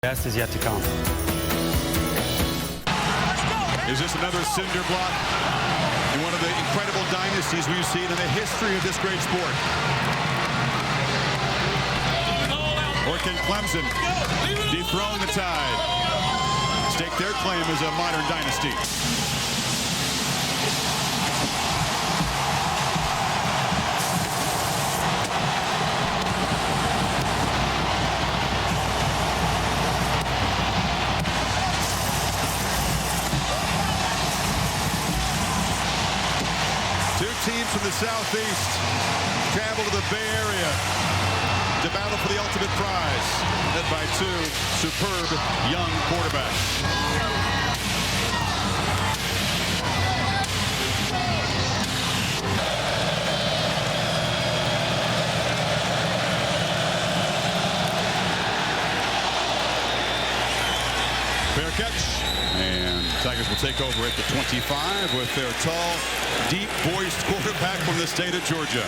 Best is yet to come. Is this another cinder block in one of the incredible dynasties we've seen in the history of this great sport? Or can Clemson dethrone the Tide, stake their claim as a modern dynasty? Two teams from the Southeast travel to the Bay Area to battle for the ultimate prize, led by two superb young quarterbacks. Fair catch, and Tigers will take over at the 25 with their tall, deep-voiced quarterback from the state of Georgia.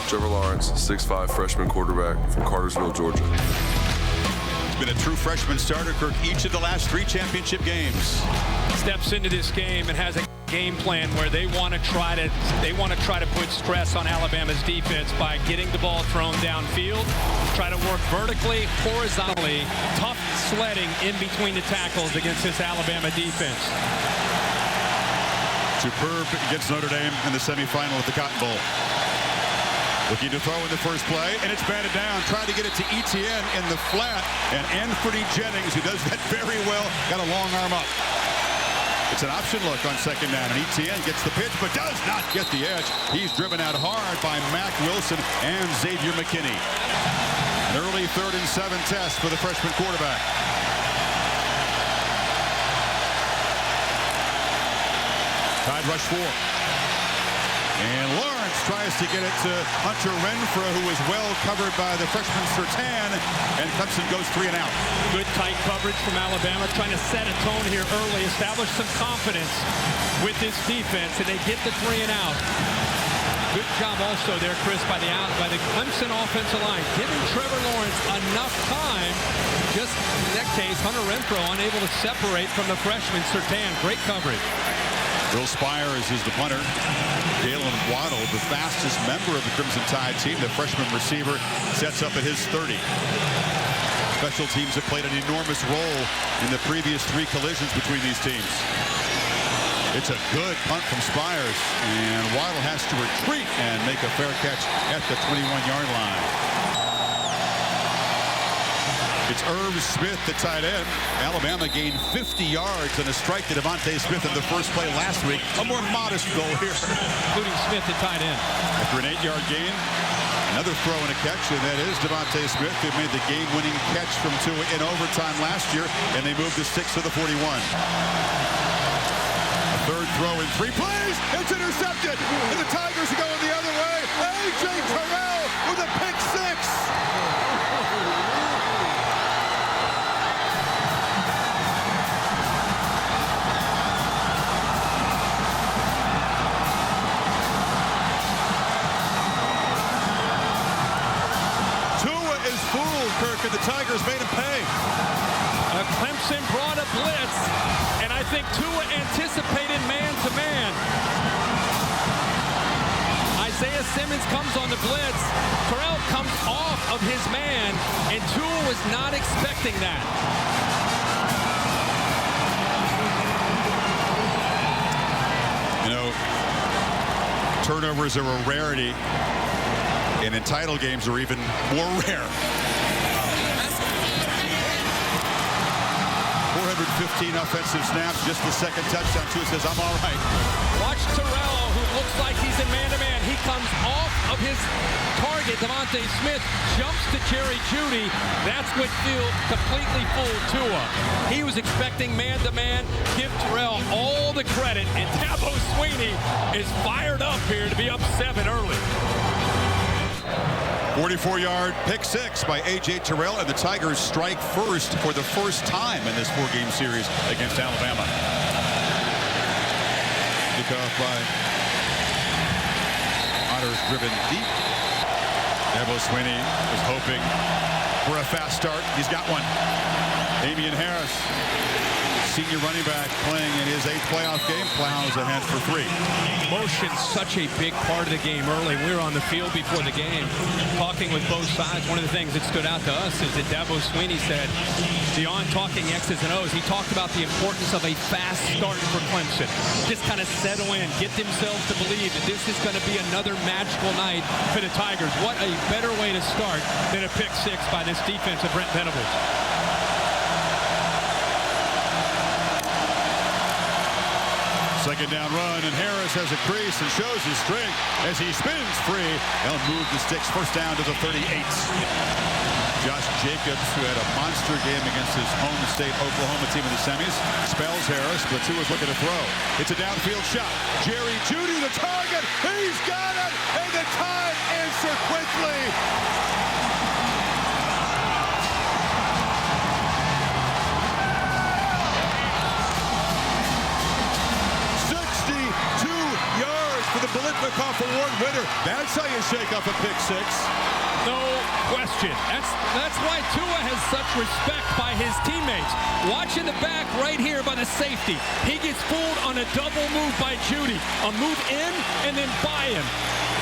Trevor Lawrence, 6'5" freshman quarterback from Cartersville, Georgia. He's been a true freshman starter, Kirk, each of the last 3 championship games. Steps into this game and has a game plan where they want to try to put stress on Alabama's defense by getting the ball thrown downfield, try to work vertically, horizontally, tough sledding in between the tackles against this Alabama defense. Superb against Notre Dame in the semifinal at the Cotton Bowl. Looking to throw in the first play, and it's batted down. Trying to get it to Etienne in the flat, and Anthony Jennings, who does that very well, got a long arm up. It's an option look on second down, and Etienne gets the pitch, but does not get the edge. He's driven out hard by Mack Wilson and Xavier McKinney. An early 3rd and 7 test for the freshman quarterback. Tide rush 4. And Lawrence tries to get it to Hunter Renfro, who is well covered by the freshman Surtain, and Clemson goes 3 and out. Good tight coverage from Alabama, trying to set a tone here early, establish some confidence with this defense, and they get the 3 and out. Good job also there, Chris, by the Clemson offensive line, giving Trevor Lawrence enough time. Just in that case, Hunter Renfro unable to separate from the freshman Surtain. Great coverage. Will Spires is the punter. Jalen Waddle, the fastest member of the Crimson Tide team, the freshman receiver, sets up at his 30. Special teams have played an enormous role in the previous 3 collisions between these teams. It's a good punt from Spires, and Waddle has to retreat and make a fair catch at the 21-yard line. It's Irv Smith, the tight end. Alabama gained 50 yards on a strike to Devontae Smith in the first play last week. A more modest goal here. Including Smith, the tight end. After an 8-yard gain, another throw and a catch, and that is Devontae Smith, who made the game-winning catch from Tua in overtime last year, and they moved to 6 to the 41. A third throw in 3 plays. It's intercepted, and the Tigers are going the other way. A.J. Terrell with a pick 6. Kirk, and the Tigers made him pay. Clemson brought a blitz, and I think Tua anticipated man-to-man. Isaiah Simmons comes on the blitz. Terrell comes off of his man, and Tua was not expecting that. You know, turnovers are a rarity, and in title games are even more rare. 415 offensive snaps, just the second touchdown. Tua says, I'm all right. Watch Terrell, who looks like he's in man-to-man. He comes off of his target. Devontae Smith jumps to Jerry Jeudy. That's what completely fooled Tua. He was expecting man-to-man. Give Terrell all the credit, and Dabo Swinney is fired up here to be up 7 early. 44-yard pick 6 by A.J. Terrell, and the Tigers strike first for the first time in this 4-game series against Alabama. Kick off by Otters, driven deep. Dabo Swinney is hoping for a fast start. He's got one. Damian Harris, senior running back, playing in his 8th playoff game, plows ahead for 3. Motion's such a big part of the game early. We were on the field before the game talking with both sides. One of the things that stood out to us is that Dabo Swinney said, beyond talking X's and O's, he talked about the importance of a fast start for Clemson. Just kind of settle in, get themselves to believe that this is going to be another magical night for the Tigers. What a better way to start than a pick 6 by this defense of Brent Venables. Second down run, and Harris has a crease and shows his strength as he spins free. They'll move the sticks. First down to the 38. Josh Jacobs, who had a monster game against his home state Oklahoma team in the semis, spells Harris, but Tua's looking to throw. It's a downfield shot. Jerry Jeudy, the target. He's got it, and the time answer quickly. The Biletnikoff Award winner. That's how you shake up a pick 6. No question. That's why Tua has such respect by his teammates. Watch in the back right here by the safety. He gets fooled on a double move by Jeudy. A move in and then by him.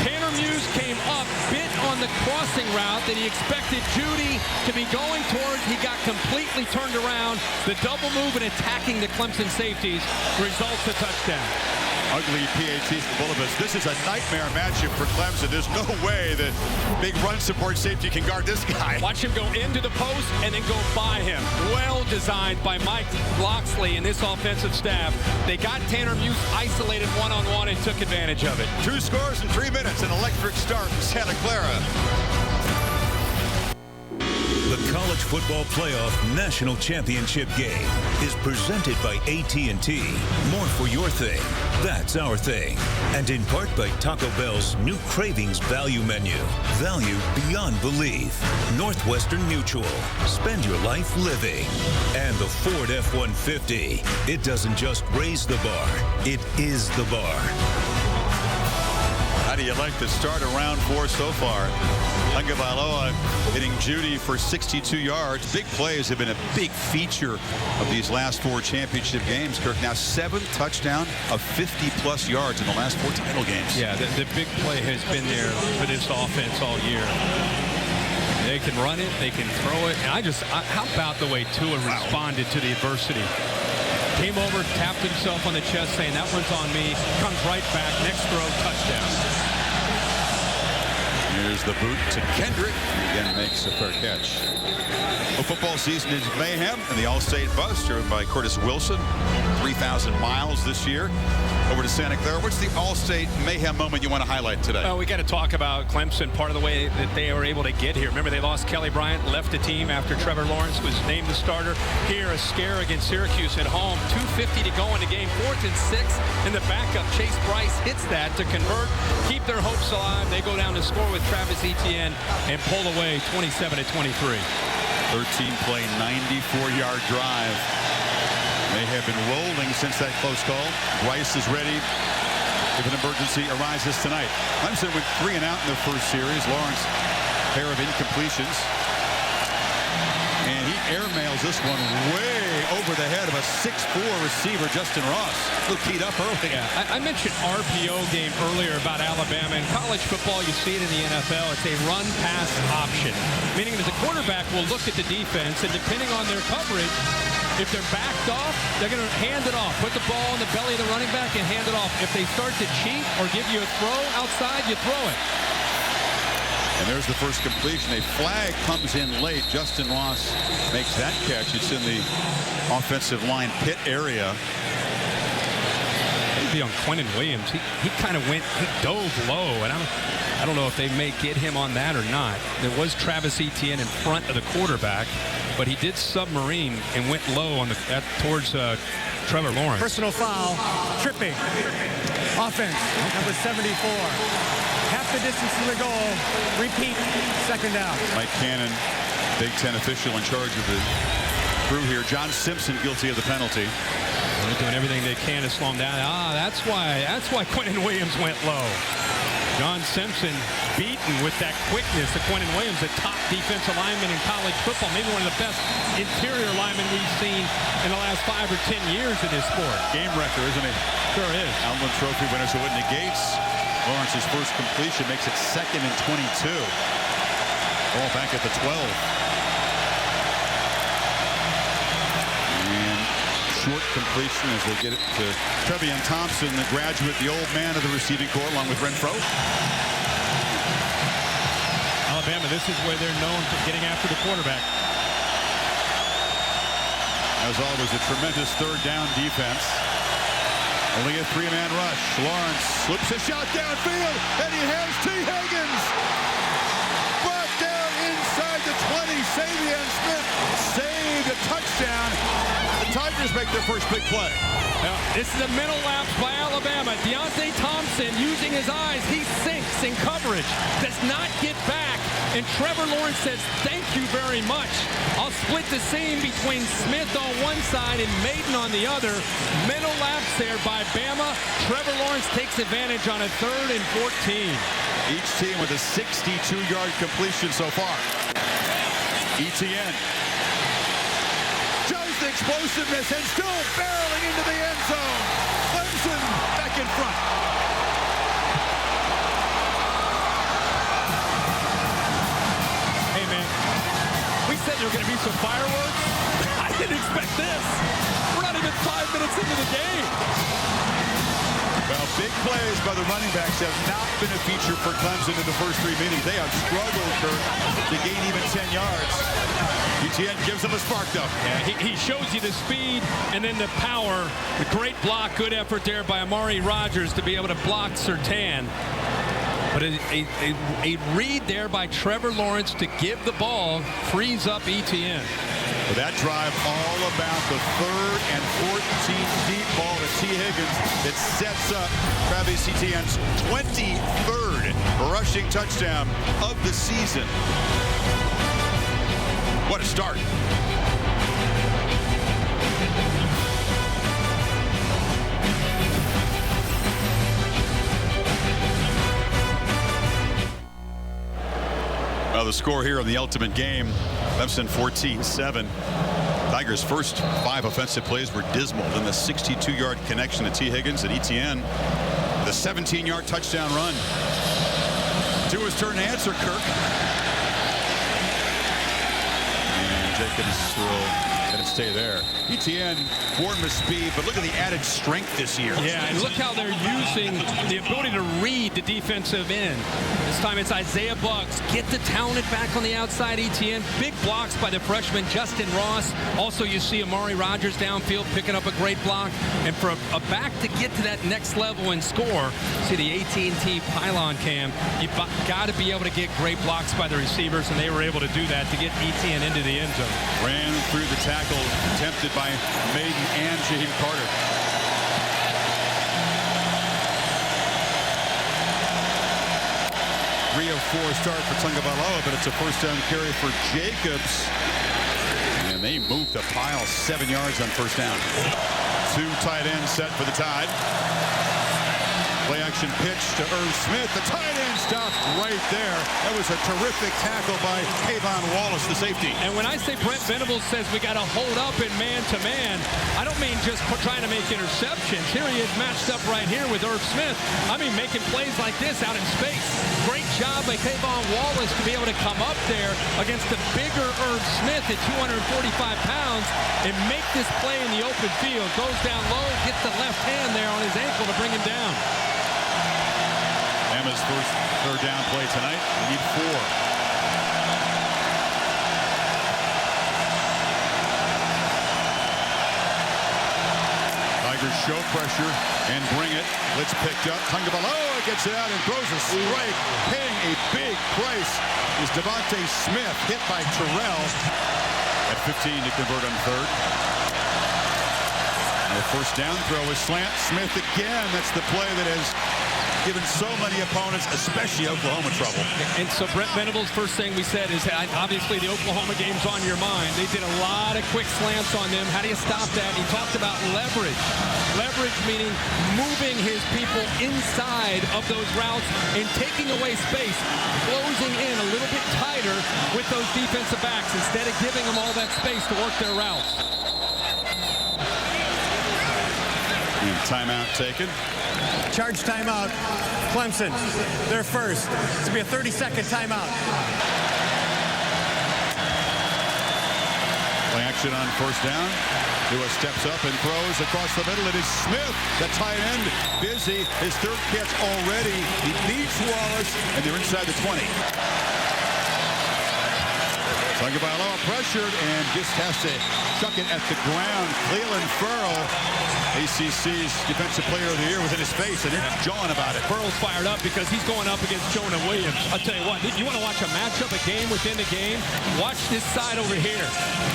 Tanner Muse came up, bit on the crossing route that he expected Jeudy to be going towards. He got completely turned around. The double move and attacking the Clemson safeties results a touchdown. Ugly PATs for both of us. This is a nightmare matchup for Clemson. There's no way that big run support safety can guard this guy. Watch him go into the post and then go by him. Well designed by Mike Loxley and this offensive staff. They got Tanner Muse isolated one-on-one and took advantage of it. 2 scores in 3 minutes. An electric start in Santa Clara. The College Football Playoff National Championship game is presented by AT&T. More for your thing. That's our thing. And in part by Taco Bell's new Cravings Value Menu. Value beyond belief. Northwestern Mutual. Spend your life living. And the Ford F-150. It doesn't just raise the bar. It is the bar. How do you like the start of round 4 so far? Tagovailoa hitting Jeudy for 62 yards. Big plays have been a big feature of these last 4 championship games. Kirk, now 7th touchdown of 50-plus yards in the last 4 title games. Yeah, the big play has been there for this offense all year. They can run it, they can throw it. And how about the way Tua responded to the adversity? Came over, tapped himself on the chest, saying, that one's on me. Comes right back. Next throw, touchdown. Here's the boot to Kendrick. Again, makes a fair catch. The football season is mayhem, and the All-State bus, driven by Curtis Wilson, 3,000 miles this year. Over to Santa Clara. What's the All-State mayhem moment you want to highlight today? Well, we got to talk about Clemson, part of the way that they were able to get here. Remember, they lost Kelly Bryant, left the team after Trevor Lawrence was named the starter. Here, a scare against Syracuse at home. 2:50 to go in the game. 4th and 6. And the backup, Chase Bryce, hits that to convert, keep their hopes alive. They go down to score with Travis Etienne and pull away 27-23. 13-play, 94-yard drive. They have been rolling since that close call. Bryce is ready if an emergency arises tonight. Clemson went 3 and out in their first series. Lawrence, pair of incompletions. And he airmails this one way over the head of a 6'4 receiver, Justin Ross, who teed up early. Yeah, I mentioned RPO game earlier about Alabama. In college football, you see it in the NFL. It's a run-pass option, meaning that the quarterback will look at the defense, and depending on their coverage, if they're backed off, they're going to hand it off. Put the ball in the belly of the running back and hand it off. If they start to cheat or give you a throw outside, you throw it. And there's the first completion. A flag comes in late. Justin Ross makes that catch. It's in the offensive line pit area. Maybe on Quentin Williams. He kind of went, he dove low, and I don't know if they may get him on that or not. There was Travis Etienne in front of the quarterback, but he did submarine and went low on towards Trevor Lawrence. Personal foul, tripping. Offense, number 74. Half the distance to the goal. Repeat, second down. Mike Cannon, Big Ten official in charge of the crew here. John Simpson guilty of the penalty. They're doing everything they can to slow him down. That's why Quentin Williams went low. John Simpson beaten with that quickness. Quentin Williams, a top defensive lineman in college football, maybe one of the best interior linemen we've seen in the last 5 or 10 years in this sport. Game record, isn't he? Sure is. Allen Trophy winner, so it negates Lawrence's first completion, makes it 2nd and 22. Ball back at the 12. And short completion as they get it to Trevion Thompson, the graduate, the old man of the receiving corps, along with Renfro. Alabama, this is where they're known for getting after the quarterback. As always, a tremendous third down defense. Only a 3-man rush. Lawrence slips a shot downfield, and he has T. Higgins. Brought down inside the 20. Savion Smith saved a touchdown. The Tigers make their first big play. Now, this is a middle lapse by Alabama. Deontay Thompson using his eyes. He sinks in coverage. Does not get back. And Trevor Lawrence says, thank you very much. I'll split the seam between Smith on one side and Maiden on the other. Middle lapse there by Bama. Trevor Lawrence takes advantage on a 3rd and 14. Each team with a 62-yard completion so far. ETN. Shows the explosiveness and still barreling into the end zone. Clemson back in front. Hey, man, we said there were going to be some fireworks. I didn't expect this. We're not even 5 minutes into the game. Well, big plays by the running backs have not been a feature for Clemson in the first 3 meetings. They have struggled, Kurt, to gain even 10 yards. ETN gives them a spark, though. Yeah, he shows you the speed and then the power. The great block, good effort there by Amari Rodgers to be able to block Surtain. But a read there by Trevor Lawrence to give the ball frees up ETN. Well, that drive all about the 3rd and 14 deep ball to T. Higgins that sets up Travis Etienne's 23rd rushing touchdown of the season. What a start. Well, the score here in the ultimate game, Clemson 14-7. Tigers' first 5 offensive plays were dismal. Then the 62-yard connection to T. Higgins and ETN. The 17-yard touchdown run. To his turn to answer, Kirk. And Jacobs will let it stay there. ETN, born with speed, but look at the added strength this year. Yeah, and look how they're using the ability to read the defensive end. This time it's Isaiah Buggs. Get the talented back on the outside, ETN. Big blocks by the freshman Justin Ross. Also, you see Amari Rodgers downfield picking up a great block. And for a back to get to that next level and score, see the AT&T pylon cam, you've got to be able to get great blocks by the receivers, and they were able to do that to get ETN into the end zone. Ran through the tackle, attempted by Maiden and Shaheem Carter. Three of 4 start for Tagovailoa, but it's a first down carry for Jacobs. And they moved the pile 7 yards on first down. 2 tight ends set for the Tide. Play action pitch to Irv Smith. The tight end stopped right there. That was a terrific tackle by Kayvon Wallace, the safety. And when I say Brent Venables says we got to hold up in man-to-man, I don't mean just trying to make interceptions. Here he is matched up right here with Irv Smith. I mean making plays like this out in space. Great job by Kayvon Wallace to be able to come up there against the bigger Irv Smith at 245 pounds and make this play in the open field. Goes down low, gets the left hand there on his ankle to bring him down. Emma's first third down play tonight. We need 4. Tigers show pressure and bring it. Blitz picked up. Tagovailoa gets it out and throws a strike. Paying a big price is Devontae Smith, hit by Terrell at 15 to convert on 3rd. The first down throw is slant. Smith again. That's the play that has given so many opponents, especially Oklahoma, trouble. And so Brent Venables, first thing we said is obviously the Oklahoma game's on your mind. They did a lot of quick slants on them. How do you stop that? He talked about leverage. Leverage meaning moving his people inside of those routes and taking away space, closing in a little bit tighter with those defensive backs instead of giving them all that space to work their routes. And timeout taken. Charge timeout. Clemson, they're first. It's going to be a 30-second timeout. Play action on first down. Tua steps up and throws across the middle. It is Smith, the tight end, busy. His third catch already. He beats Wallace, and they're inside the 20. Tagovailoa pressured and just has to chuck it at the ground. Clelin Ferrell, ACC's Defensive Player of the Year, was in his face, and it's jawing about it. Ferrell's fired up because he's going up against Jonah Williams. I'll tell you what, you want to watch a matchup, a game within the game, watch this side over here.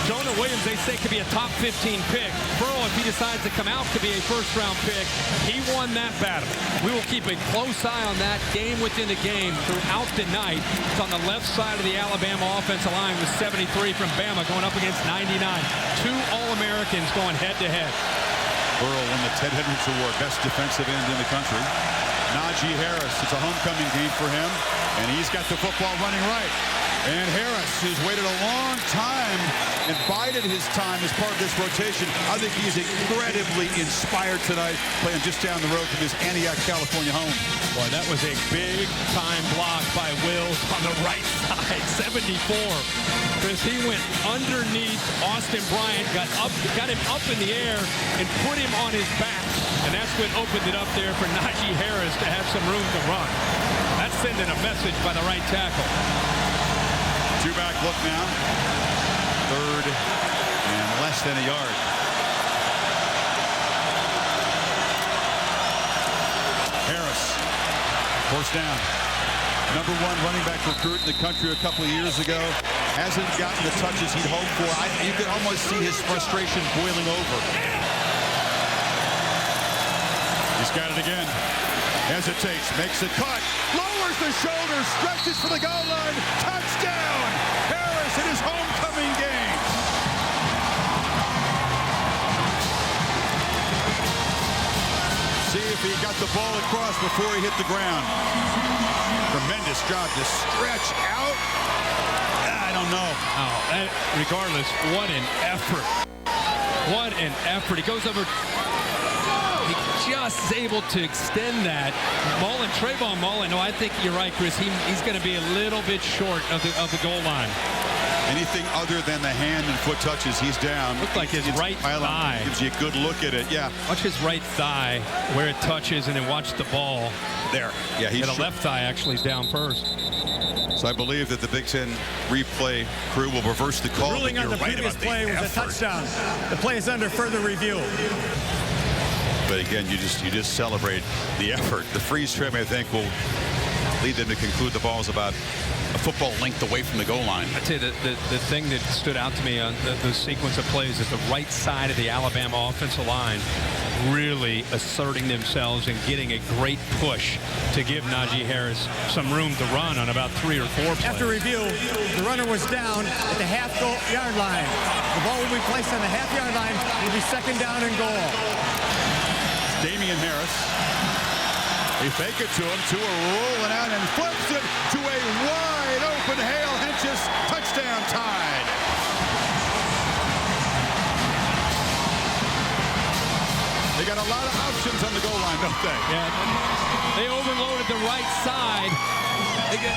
Jonah Williams, they say, could be a top 15 pick. Ferrell, if he decides to come out, could be a first-round pick. He won that battle. We will keep a close eye on that game within the game throughout the night. It's on the left side of the Alabama offensive line with 73 from Bama going up against 99. Two All-Americans going head-to-head. Burrow won the Ted Hendricks Award, best defensive end in the country. Najee Harris, it's a homecoming game for him, and he's got the football running right. And Harris, who's waited a long time and bided his time as part of this rotation, I think he's incredibly inspired tonight, playing just down the road from his Antioch, California home. Boy, that was a big-time block by Wills on the right side, 74. Chris, he went underneath Austin Bryant, got him up in the air, and put him on his back. And that's what opened it up there for Najee Harris to have some room to run. That's sending a message by the right tackle. Two-back look now. Third and less than a yard. Harris, first down. Number one running back recruit in the country a couple of years ago. Hasn't gotten the touches he'd hoped for. You could almost see his frustration boiling over. He's got it again. Hesitates, makes a cut, lowers the shoulders, stretches for the goal line. Touchdown! Harris in his homecoming game. See if he got the ball across before he hit the ground. Tremendous job to stretch out. I don't know. Oh, regardless, what an effort. What an effort. He goes over. He just is able to extend that. Mullen, Trayvon Mullen, no, I think you're right, Chris. He's going to be a little bit short of the goal line. Anything other than the hand and foot touches, he's down. Looked like his right thigh. Gives you a good look at it, yeah. Watch his right thigh where it touches, and then watch the ball. There. Yeah, he's the left thigh actually is down first. So I believe that the Big Ten replay crew will reverse the call. The ruling on the previous play was a touchdown. The play is under further review. But again, you just celebrate the effort. The freeze frame, I think, will lead them to conclude the ball is about a football length away from the goal line. I'd say that the thing that stood out to me on the sequence of plays is the right side of the Alabama offensive line really asserting themselves and getting a great push to give Najee Harris some room to run on about 3 or 4 plays. After review, the runner was down at the half-yard line. The ball will be placed on the half-yard line. It will be second down and goal. Damian Harris. They fake it to him. Tua rolling out and flips it to a wide-open Hale Henches. Touchdown Tide. They got a lot of options on the goal line, don't they? Yeah. They overloaded the right side.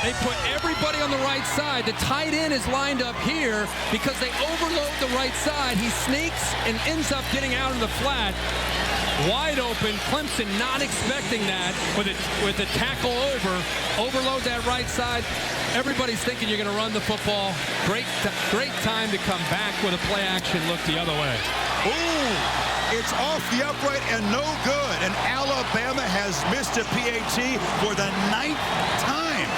They put everybody on the right side. The tight end is lined up here because they overload the right side. He sneaks and ends up getting out in the flat. Wide open. Clemson not expecting that with the tackle overload that right side. Everybody's thinking you're going to run the football. Great time to come back with a play action look the other way. Ooh, it's off the upright and no good. And Alabama has missed a PAT for the 9th time.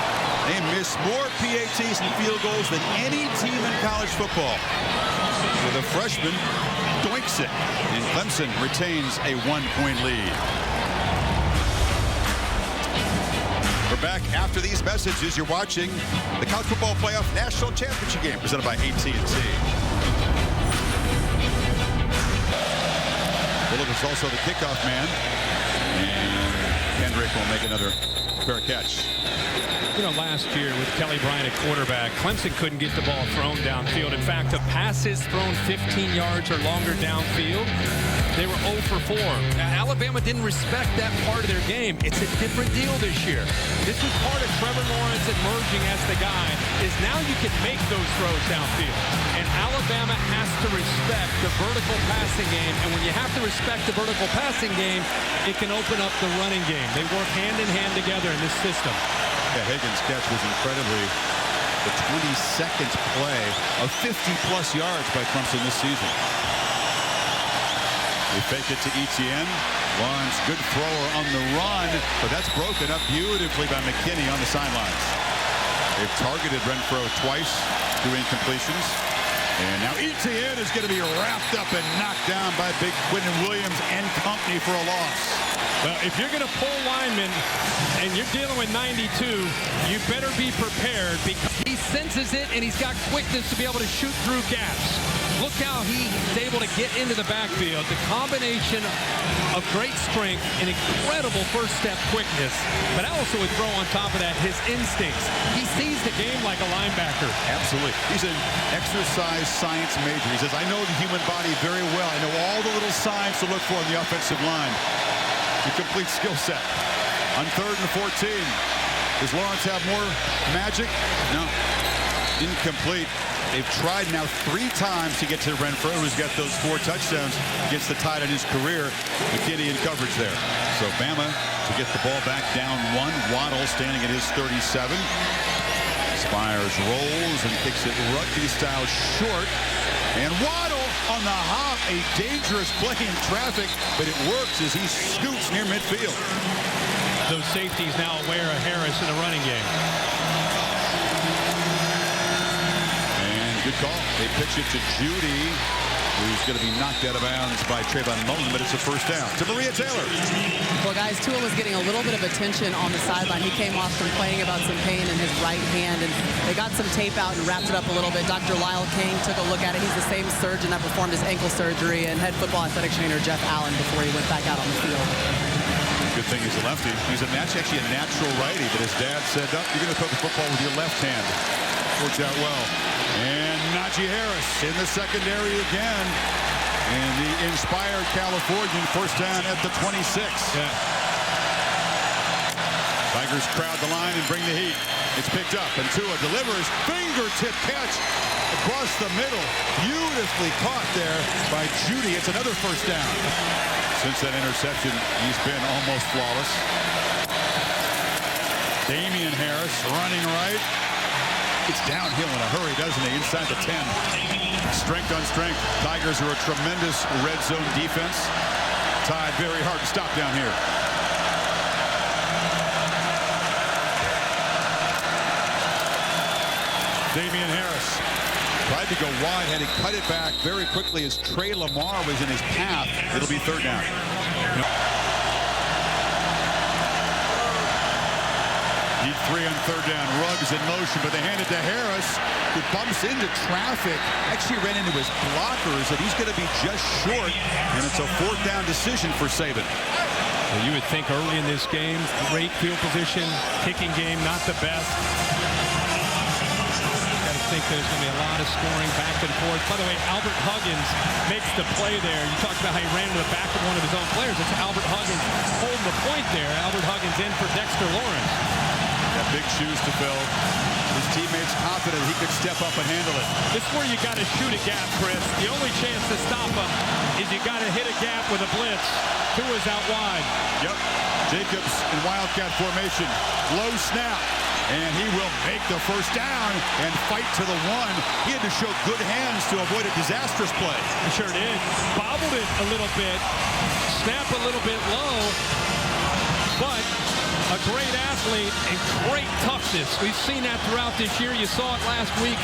They miss more PATs and field goals than any team in college football. With a freshman doinks it, and Clemson retains a 1-point lead. back after these messages. You're watching the College Football Playoff National Championship game presented by AT&T. Phillips is also the kickoff man. And Kendrick will make another fair catch. You know, last year with Kelly Bryant at quarterback, Clemson couldn't get the ball thrown downfield. In fact, the passes thrown 15 yards or longer downfield, they were 0 for 4. Now, Alabama didn't respect that part of their game. It's a different deal this year. This was part of Trevor Lawrence emerging as the guy, is now you can make those throws downfield. And Alabama has to respect the vertical passing game. And when you have to respect the vertical passing game, it can open up the running game. They work hand in hand together in this system. Yeah, Higgins' catch was incredibly the 22nd play of 50-plus yards by Clemson this season. They fake it to Etienne. Lawrence, good thrower on the run, but that's broken up beautifully by McKinney on the sidelines. They've targeted Renfro twice through incompletions. And now Etienne is going to be wrapped up and knocked down by big Quinton Williams and company for a loss. Well, if you're going to pull linemen and you're dealing with 92, you better be prepared because he senses it and he's got quickness to be able to shoot through gaps. Look how he's able to get into the backfield. The combination of great strength and incredible first step quickness, but I also would throw on top of that his instincts. He sees the game like a linebacker. Absolutely. He's an exercise science major. He says, I know the human body very well. I know all the little signs to look for on the offensive line. A complete skill set. On 3rd and 14. Does Lawrence have more magic? No. Incomplete. They've tried now 3 times to get to Renfro, who's got those 4 touchdowns against the tide in his career. McKinney in coverage there. So Bama to get the ball back down 1. Waddle standing at his 37. Spires rolls and kicks it rugby style short. And Waddle on the hop, a dangerous play in traffic, but it works as he scoots near midfield. Those safeties now aware of Harris in the running game. And good call. They pitch it to Judy, who's going to be knocked out of bounds by Trayvon Mullen, but it's a first down to Maria Taylor. Well, guys, Tua was getting a little bit of attention on the sideline. He came off complaining about some pain in his right hand, and they got some tape out and wrapped it up a little bit. Dr. Lyle King took a look at it. He's the same surgeon that performed his ankle surgery and head football athletic trainer Jeff Allen before he went back out on the field. Good thing he's a lefty. He's actually a natural righty, but his dad said, "Up, you're going to throw the football with your left hand." Works out well. And Najee Harris in the secondary again. And the inspired Californian first down at the 26. Yeah. Tigers crowd the line and bring the heat. It's picked up, and Tua delivers. Fingertip catch across the middle. Beautifully caught there by Judy. It's another first down. Since that interception, he's been almost flawless. Damian Harris running right. It's downhill in a hurry, doesn't he? Inside the 10. Strength on strength. Tigers are a tremendous red zone defense. Tied very hard to stop down here. Damian Harris tried to go wide, had to cut it back very quickly as Trey Lamar was in his path. It'll be third down. Need 3 on third down. Ruggs in motion, but they hand it to Harris, who bumps into traffic. Actually ran into his blockers, and he's going to be just short, and it's a fourth down decision for Saban. Well, you would think early in this game, great field position, kicking game, not the best. I think there's going to be a lot of scoring back and forth. By the way, Albert Huggins makes the play there. You talked about how he ran to the back of one of his own players. It's Albert Huggins holding the point there. Albert Huggins in for Dexter Lawrence. Got big shoes to fill. His teammates confident he could step up and handle it. This is where you got to shoot a gap, Chris. The only chance to stop him is you got to hit a gap with a blitz. Tua's out wide. Yep. Jacobs in Wildcat formation. Low snap. And he will make the first down and fight to the 1. He had to show good hands to avoid a disastrous play. He sure did. Bobbled it a little bit. Snap a little bit low. But a great athlete and great toughness. We've seen that throughout this year. You saw it last week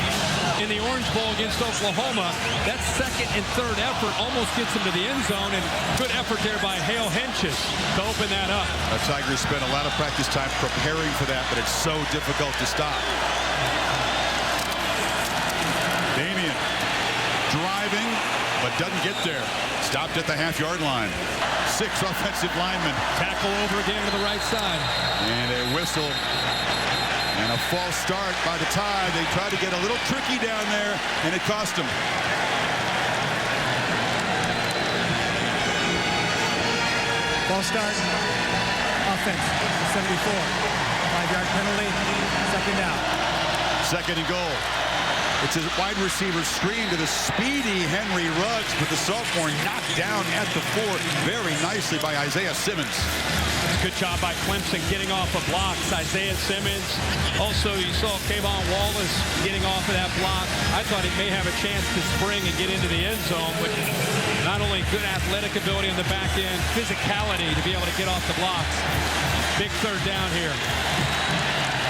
in the Orange Bowl against Oklahoma. That second and third effort almost gets him to the end zone, and good effort there by Hale Henches to open that up. The Tigers spent a lot of practice time preparing for that, but it's so difficult to stop. Damian driving, but doesn't get there. Stopped at the half-yard line. 6 offensive linemen. Tackle over again to the right side. And a whistle. And a false start by the Tide. They tried to get a little tricky down there, and it cost them. False start. Offense. 74. 5-yard penalty. Second down. Second and goal. It's a wide receiver screen to the speedy Henry Ruggs, but the sophomore knocked down at the 4 very nicely by Isaiah Simmons. Good job by Clemson getting off of blocks. Isaiah Simmons. Also, you saw Kayvon Wallace getting off of that block. I thought he may have a chance to spring and get into the end zone, but not only good athletic ability on the back end, physicality to be able to get off the blocks. Big third down here.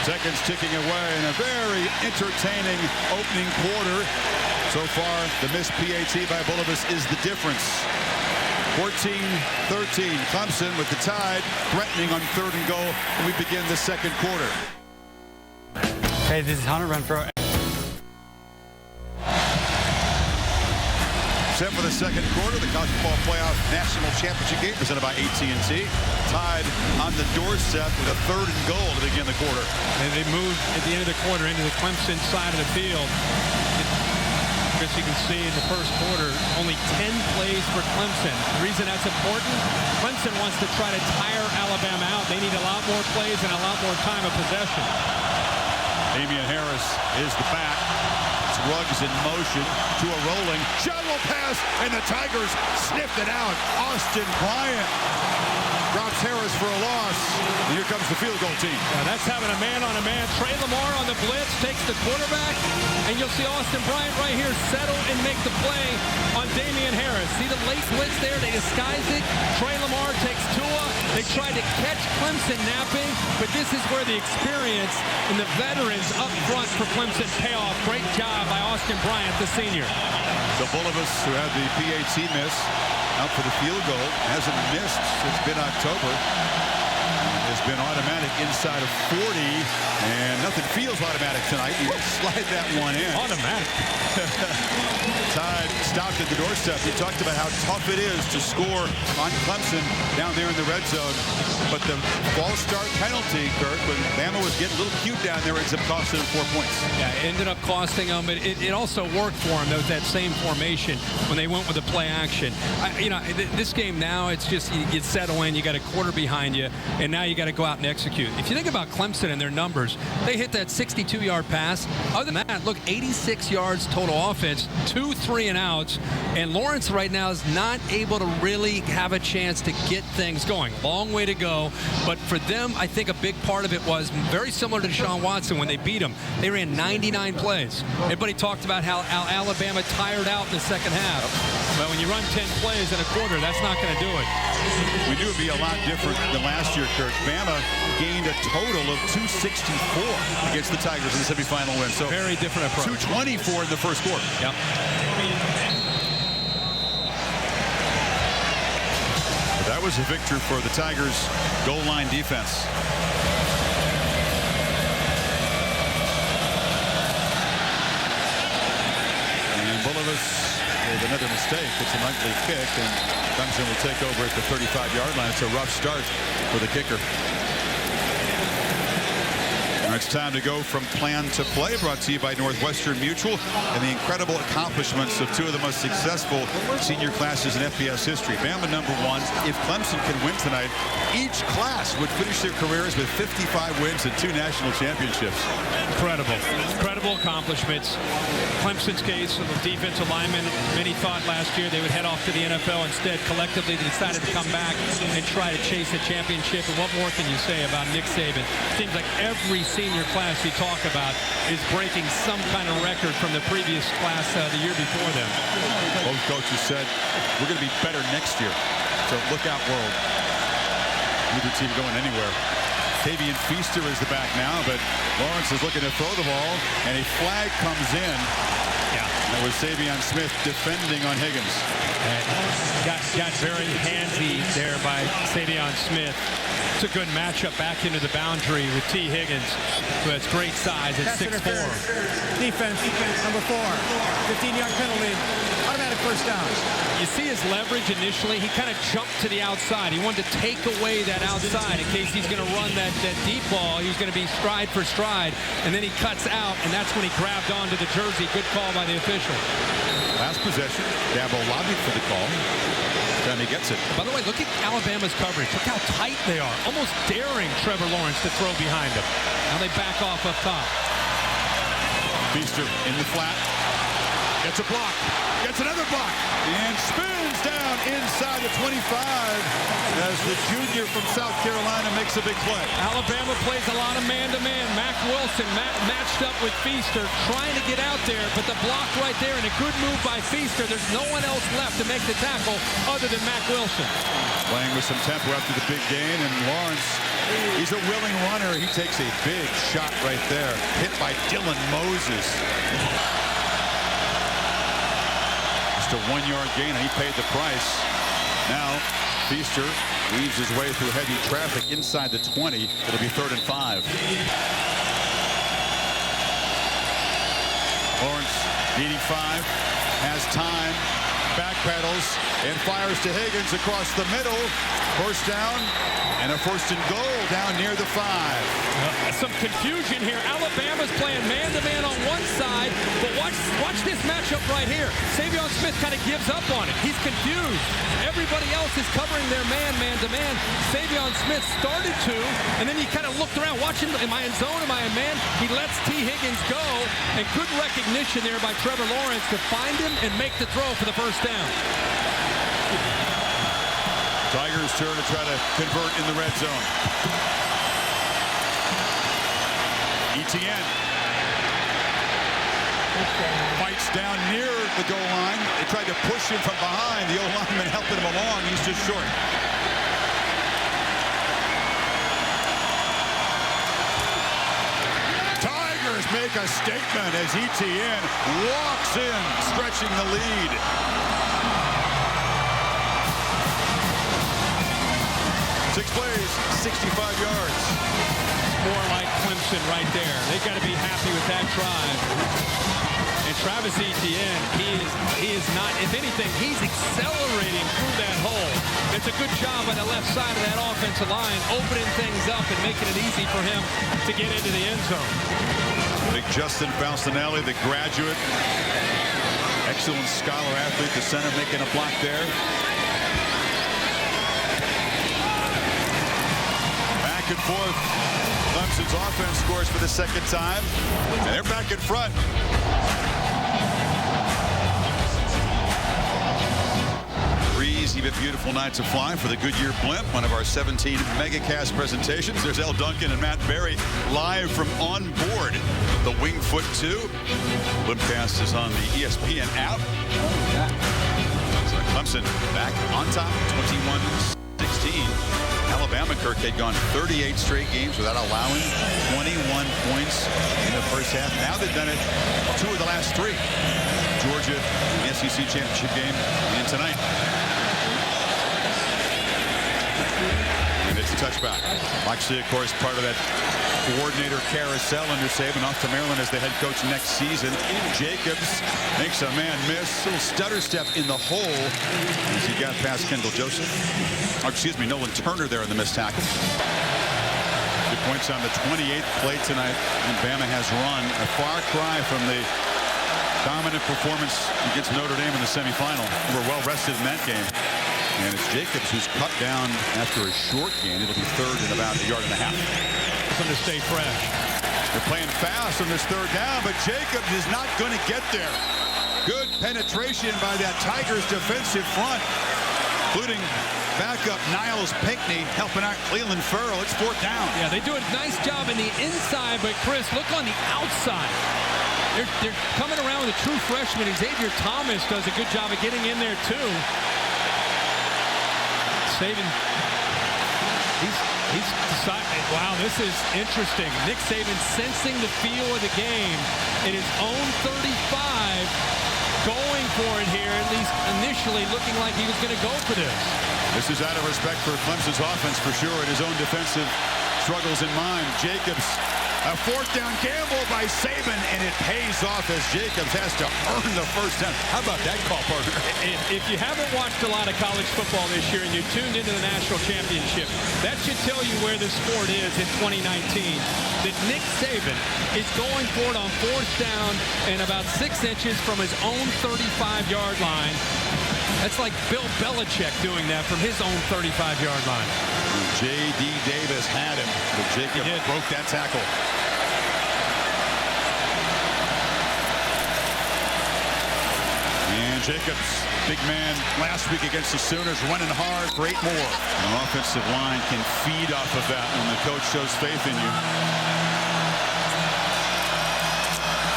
Seconds ticking away in a very entertaining opening quarter. So far, the missed PAT by Bulovas is the difference. 14-13. Clemson with the Tide threatening on 3rd and goal. And we begin the second quarter. Hey, this is Hunter Renfro. Set for the second quarter, the College Football Playoff National Championship game presented by AT&T. Tide on the doorstep with a 3rd and goal to begin the quarter. And they moved at the end of the quarter into the Clemson side of the field. As you can see in the first quarter, only 10 plays for Clemson. The reason that's important, Clemson wants to try to tire Alabama out. They need a lot more plays and a lot more time of possession. Damian Harris is the back. It's Ruggs in motion to a rolling shovel pass, and the Tigers sniffed it out. Austin Bryant drops Harris for a loss. And here comes the field goal team. Now that's having a man-on-a-man. Trey Lamar on the blitz takes the quarterback, and you'll see Austin Bryant right here settle and make the play on Damian Harris. See the late blitz there? They disguised it. Trey Lamar takes Tua. They tried to catch Clemson napping, but this is where the experience and the veterans up front for Clemson pay off. Great job by Austin Bryant, the senior. So Bulovas, who had the PAT miss, out for the field goal, hasn't missed since mid-October. Has been automatic inside of 40, and nothing feels automatic tonight. You slide that one in. Automatic. Tide stopped at the doorstep. We talked about how tough it is to score on Clemson down there in the red zone. But the false start penalty, Kirk, when Bama was getting a little cute down there, ends up costing them 4 points. Yeah, it ended up costing them. It also worked for them, though, that same formation when they went with the play action. This game now, it's just you settle in, you got a quarter behind you, and now you got to go out and execute. If you think about Clemson and their numbers, they hit that 62-yard pass. Other than that, look, 86 yards total offense, 2 3-and-outs, and Lawrence right now is not able to really have a chance to get things going. Long way to go, but for them, I think a big part of it was very similar to Deshaun Watson when they beat him. They ran 99 plays. Everybody talked about how Alabama tired out in the second half. But when you run 10 plays in a quarter, that's not going to do it. We knew it would be a lot different than last year, Kirk. Bama gained a total of 264 against the Tigers in the semifinal win. So very different approach. 224 in the first quarter. Yep. But that was a victory for the Tigers' goal line defense. And Bulovas with another mistake. It's an ugly kick, and Clemson will take over at the 35-yard line. It's a rough start for the kicker. It's time to go from plan to play, brought to you by Northwestern Mutual and the incredible accomplishments of 2 of the most successful senior classes in FBS history. Bama #1. If Clemson can win tonight, each class would finish their careers with 55 wins and 2 national championships. Incredible. Incredible accomplishments. Clemson's case of the defensive linemen, many thought last year they would head off to the NFL. Instead, collectively, they decided to come back and try to chase a championship. And what more can you say about Nick Saban? Seems like every senior class you talk about is breaking some kind of record from the previous class the year before them. Both coaches said, we're going to be better next year. So look out, world. Neither team going anywhere. Tavian Feaster is the back now, but Lawrence is looking to throw the ball, and a flag comes in. Yeah. That was Savion Smith defending on Higgins. Got very handsy there by Savion Smith. It's a good matchup back into the boundary with T. Higgins, who has great size at 6'4". Defense, number 4. 15-yard penalty. Automatic first down. You see his leverage initially. He kind of jumped to the outside. He wanted to take away that outside in case he's going to run that deep ball. He was going to be stride for stride, and then he cuts out, and that's when he grabbed onto the jersey. Good call by the official. Last possession, Dabo lobbied for the call. Then he gets it. By the way, look at Alabama's coverage. Look how tight they are. Almost daring Trevor Lawrence to throw behind him. Now they back off up top. Feaster in the flat. Gets a block. Gets another block. And spins down inside the 25 as the junior from South Carolina makes a big play. Alabama plays a lot of man-to-man. Mac Wilson matched up with Feaster, trying to get out there, but the block right there and a good move by Feaster. There's no one else left to make the tackle other than Mac Wilson. Playing with some tempo after the big gain, and Lawrence, he's a willing runner. He takes a big shot right there. Hit by Dylan Moses. Just a 1-yard gain, and he paid the price. Now, Feaster weaves his way through heavy traffic inside the 20. It'll be 3rd and 5. Lawrence, 85, has time, backpedals, and fires to Higgins across the middle. First down, and a 1st and goal down near the 5. Some confusion here. Alabama's playing man-to-man on one side, but watch this matchup right here. Savion Smith kind of gives up on it. He's confused. Everybody else is covering their man-to-man. Savion Smith started to, and then he kind of looked around, watching, am I in zone, am I in man? He lets T. Higgins go, and good recognition there by Trevor Lawrence to find him and make the throw for the first down. Tigers' turn to try to convert in the red zone. Etienne fights down near the goal line. They tried to push him from behind. The O-lineman helping him along. He's just short. Tigers make a statement as Etienne walks in, stretching the lead. 6 plays, 65 yards. More like Clemson right there. They've got to be happy with that drive. And Travis Etienne, he is not, if anything, he's accelerating through that hole. It's a good job on the left side of that offensive line, opening things up and making it easy for him to get into the end zone. Big Justin Faustinelli, the graduate. Excellent scholar athlete, the center making a block there. Back and forth. Clemson's offense scores for the 2nd time, and they're back in front. Breeze, even beautiful nights of flying for the Goodyear Blimp, one of our 17 MegaCast presentations. There's El Duncan and Matt Berry live from on board the Wingfoot 2. Blimpcast is on the ESPN app. So Clemson back on top, 21-16. Alabama, Kirk, had gone 38 straight games without allowing 21 points in the first half. Now they've done it 2 of the last 3. Georgia, the SEC championship game, and tonight. And it's a touchback. Moxley, of course, part of that coordinator carousel under Saban, off to Maryland as the head coach next season. Jacobs makes a man miss. A little stutter step in the hole as he got past Kendall Joseph. Or, excuse me, Nolan Turner there in the missed tackle. Good points on the 28th play tonight. And Bama has run a far cry from the dominant performance against Notre Dame in the semifinal. We're well rested in that game. And it's Jacobs who's cut down after a short gain. It'll be 3rd and about 1.5 yards. To stay fresh. They're playing fast on this 3rd down, but Jacobs is not going to get there. Good penetration by that Tigers defensive front, including backup Niles Pinckney helping out Cleveland Farrell. It's 4th down. Yeah, they do a nice job in the inside, but Chris, look on the outside. They're coming around with a true freshman. Xavier Thomas does a good job of getting in there too. Saban, He's decided, wow, this is interesting. Nick Saban sensing the feel of the game in his own 35, going for it here, at least initially looking like he was going to go for this. This is out of respect for Clemson's offense for sure, and his own defensive struggles in mind. Jacobs, a fourth down gamble by Saban, and it pays off as Jacobs has to earn the first down. How about that call, partner? If you haven't watched a lot of college football this year and you tuned into the national championship, that should tell you where the sport is in 2019. That Nick Saban is going for it on fourth down and about 6 inches from his own 35-yard line. That's like Bill Belichick doing that from his own 35-yard line. J.D. Davis had him, but Jacob broke that tackle. And Jacobs, big man last week against the Sooners, running hard for 8 more. An offensive line can feed off of that when the coach shows faith in you.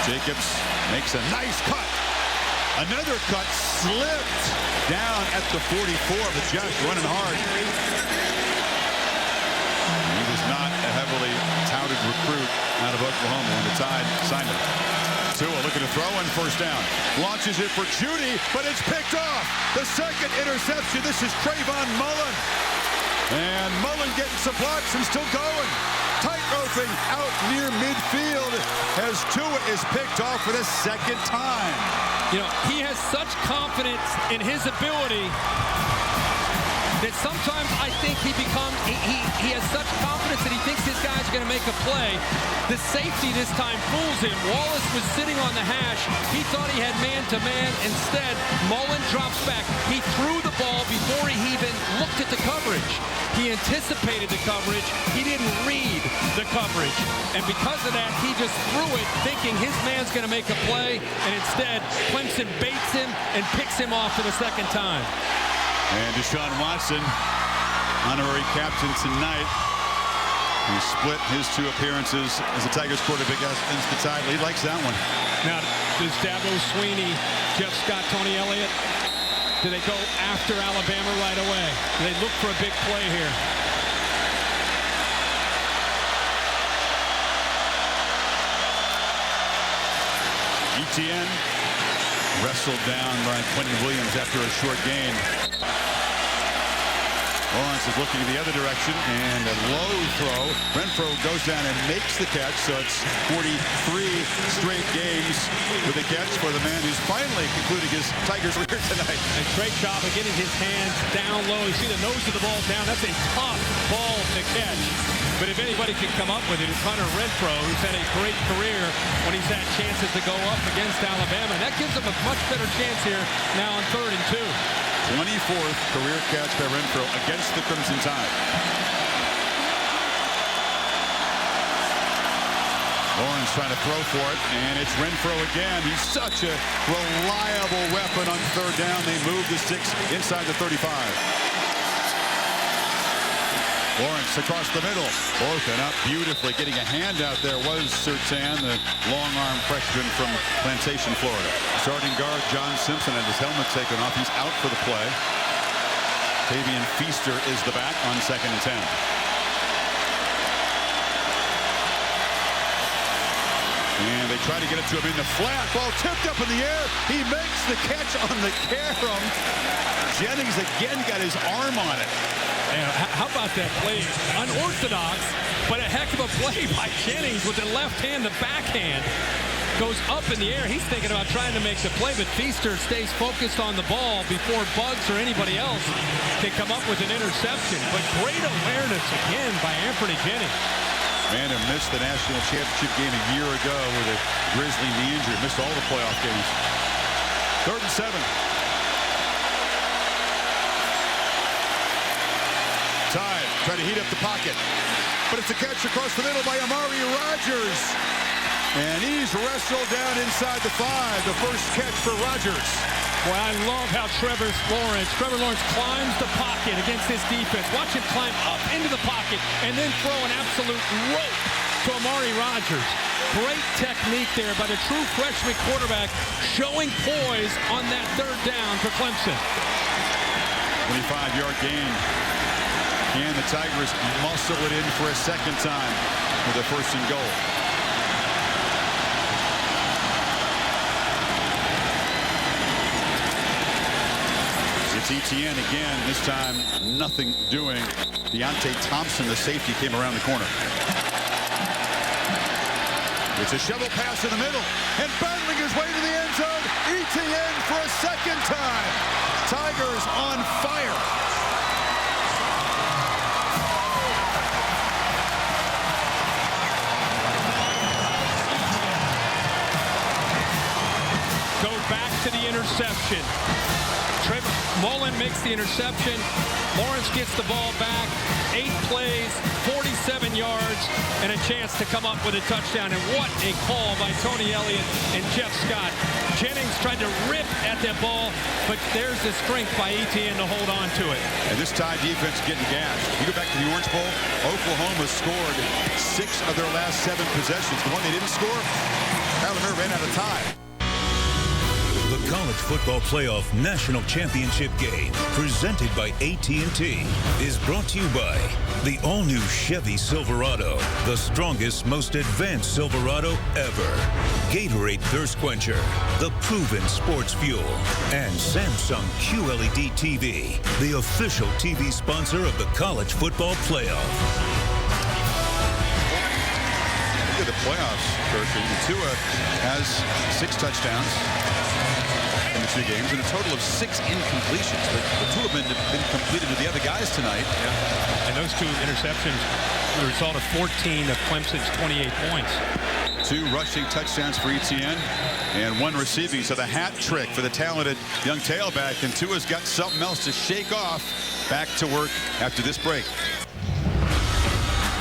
Jacobs makes a nice cut. Another cut slipped down at the 44, but Josh running hard. He was not a heavily touted recruit out of Oklahoma when the Tide signed him. Tua looking to throw and first down. Launches it for Judy, but it's picked off. The second interception. This is Trayvon Mullen. And Mullen getting some blocks and still going. Tight-roping out near midfield as Tua is picked off for the second time. You know, he has such confidence in his ability that sometimes I think he has such confidence that he thinks this guy's going to make a play. The safety this time fools him. Wallace was sitting on the hash. He thought he had man-to-man. Instead, Mullen drops back. He threw the ball before he even looked at the coverage. He anticipated the coverage. He didn't read the coverage. And because of that, he just threw it thinking his man's going to make a play. And instead, Clemson baits him and picks him off for the second time. And Deshaun Watson, honorary captain tonight. He split his 2 appearances as a Tigers quarterback against the Tide. He likes that one. Now, does Dabo Swinney, Jeff Scott, Tony Elliott, do they go after Alabama right away? Do they look for a big play here? Etienne wrestled down by Quentin Williams after a short gain. Lawrence is looking in the other direction, and a low throw. Renfro goes down and makes the catch, so it's 43 straight games with a catch for the man who's finally concluding his Tigers career tonight. A great job of getting his hands down low. You see the nose of the ball down. That's a tough ball to catch. But if anybody can come up with it, it's Hunter Renfro, who's had a great career when he's had chances to go up against Alabama. And that gives him a much better chance here now on 3rd and 2. 24th career catch by Renfro against the Crimson Tide. Lawrence trying to throw for it, and it's Renfro again. He's such a reliable weapon on 3rd down. They move the sticks inside the 35. Lawrence across the middle. Broken up beautifully. Getting a hand out there was Surtain, the long-arm freshman from Plantation, Florida. Starting guard John Simpson had his helmet taken off. He's out for the play. Tavian Feaster is the back on 2nd and 10. And they try to get it to him in the flat. Ball tipped up in the air. He makes the catch on the carom. Jennings again got his arm on it. And how about that play? Unorthodox, but a heck of a play by Jennings with the left hand, the backhand. Goes up in the air. He's thinking about trying to make the play, but Feaster stays focused on the ball before Bugs or anybody else can come up with an interception. But great awareness again by Anthony Jennings. Man who missed the national championship game a year ago with a Grizzly knee injury. Missed all the playoff games. 3rd and 7. Tide try to heat up the pocket. But it's a catch across the middle by Amari Rogers. And he's wrestled down inside the 5. The first catch for Rogers. Boy, I love how Trevor Lawrence climbs the pocket against this defense. Watch him climb up into the pocket and then throw an absolute rope to Amari Rogers. Great technique there by the true freshman quarterback, showing poise on that 3rd down for Clemson. 25-yard gain. Can the Tigers muscle it in for a second time with a 1st and goal? It's Etienne again, this time nothing doing. Deontay Thompson, the safety, came around the corner. It's a shovel pass in the middle, and battling his way to the end zone, Etienne for a second time. Tigers on fire. Go back to the interception. Mullen makes the interception. Lawrence gets the ball back. 8 plays, 47 yards, and a chance to come up with a touchdown. And what a call by Tony Elliott and Jeff Scott. Jennings tried to rip at that ball, but there's the strength by Etienne to hold on to it. And this Tide defense getting gashed. You go back to the Orange Bowl, Oklahoma scored 6 of their last 7 possessions. The one they didn't score, Kyler ran out of time. The College Football Playoff National Championship Game, presented by AT&T, is brought to you by the all-new Chevy Silverado, the strongest, most advanced Silverado ever. Gatorade Thirst Quencher, the proven sports fuel. And Samsung QLED TV, the official TV sponsor of the College Football Playoff. Look at the playoffs, Kirk. Tua has 6 touchdowns in the 2 games, and a total of 6 incompletions. The 2 have been completed to the other guys tonight. Yeah. And those 2 interceptions, the result of 14 of Clemson's 28 points. 2 rushing touchdowns for Etienne and 1 receiving. So the hat trick for the talented young tailback, and Tua's got something else to shake off. Back to work after this break.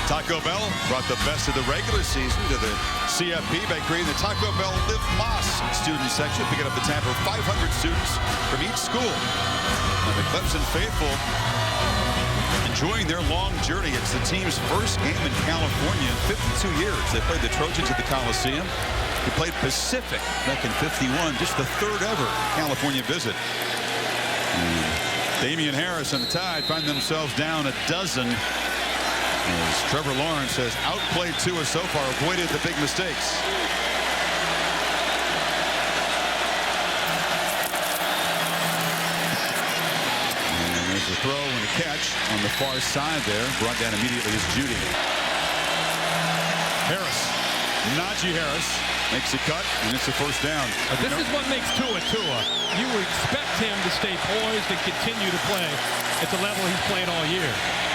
Taco Bell brought the best of the regular season to the CFP by creating the Taco Bell Live Moss student section, picking up the tab for 500 students from each school. And the Clemson faithful enjoying their long journey. It's the team's first game in California in 52 years. They played the Trojans at the Coliseum. They played Pacific back in 51, just the 3rd ever California visit. Damian Harris and the Tide find themselves down a dozen. As Trevor Lawrence has outplayed Tua so far, avoided the big mistakes. And there's a throw and a catch on the far side there. Brought down immediately is Judy. Harris, Najee Harris, makes a cut, and it's a 1st down. But this is what makes Tua. You would expect him to stay poised and continue to play at the level he's played all year.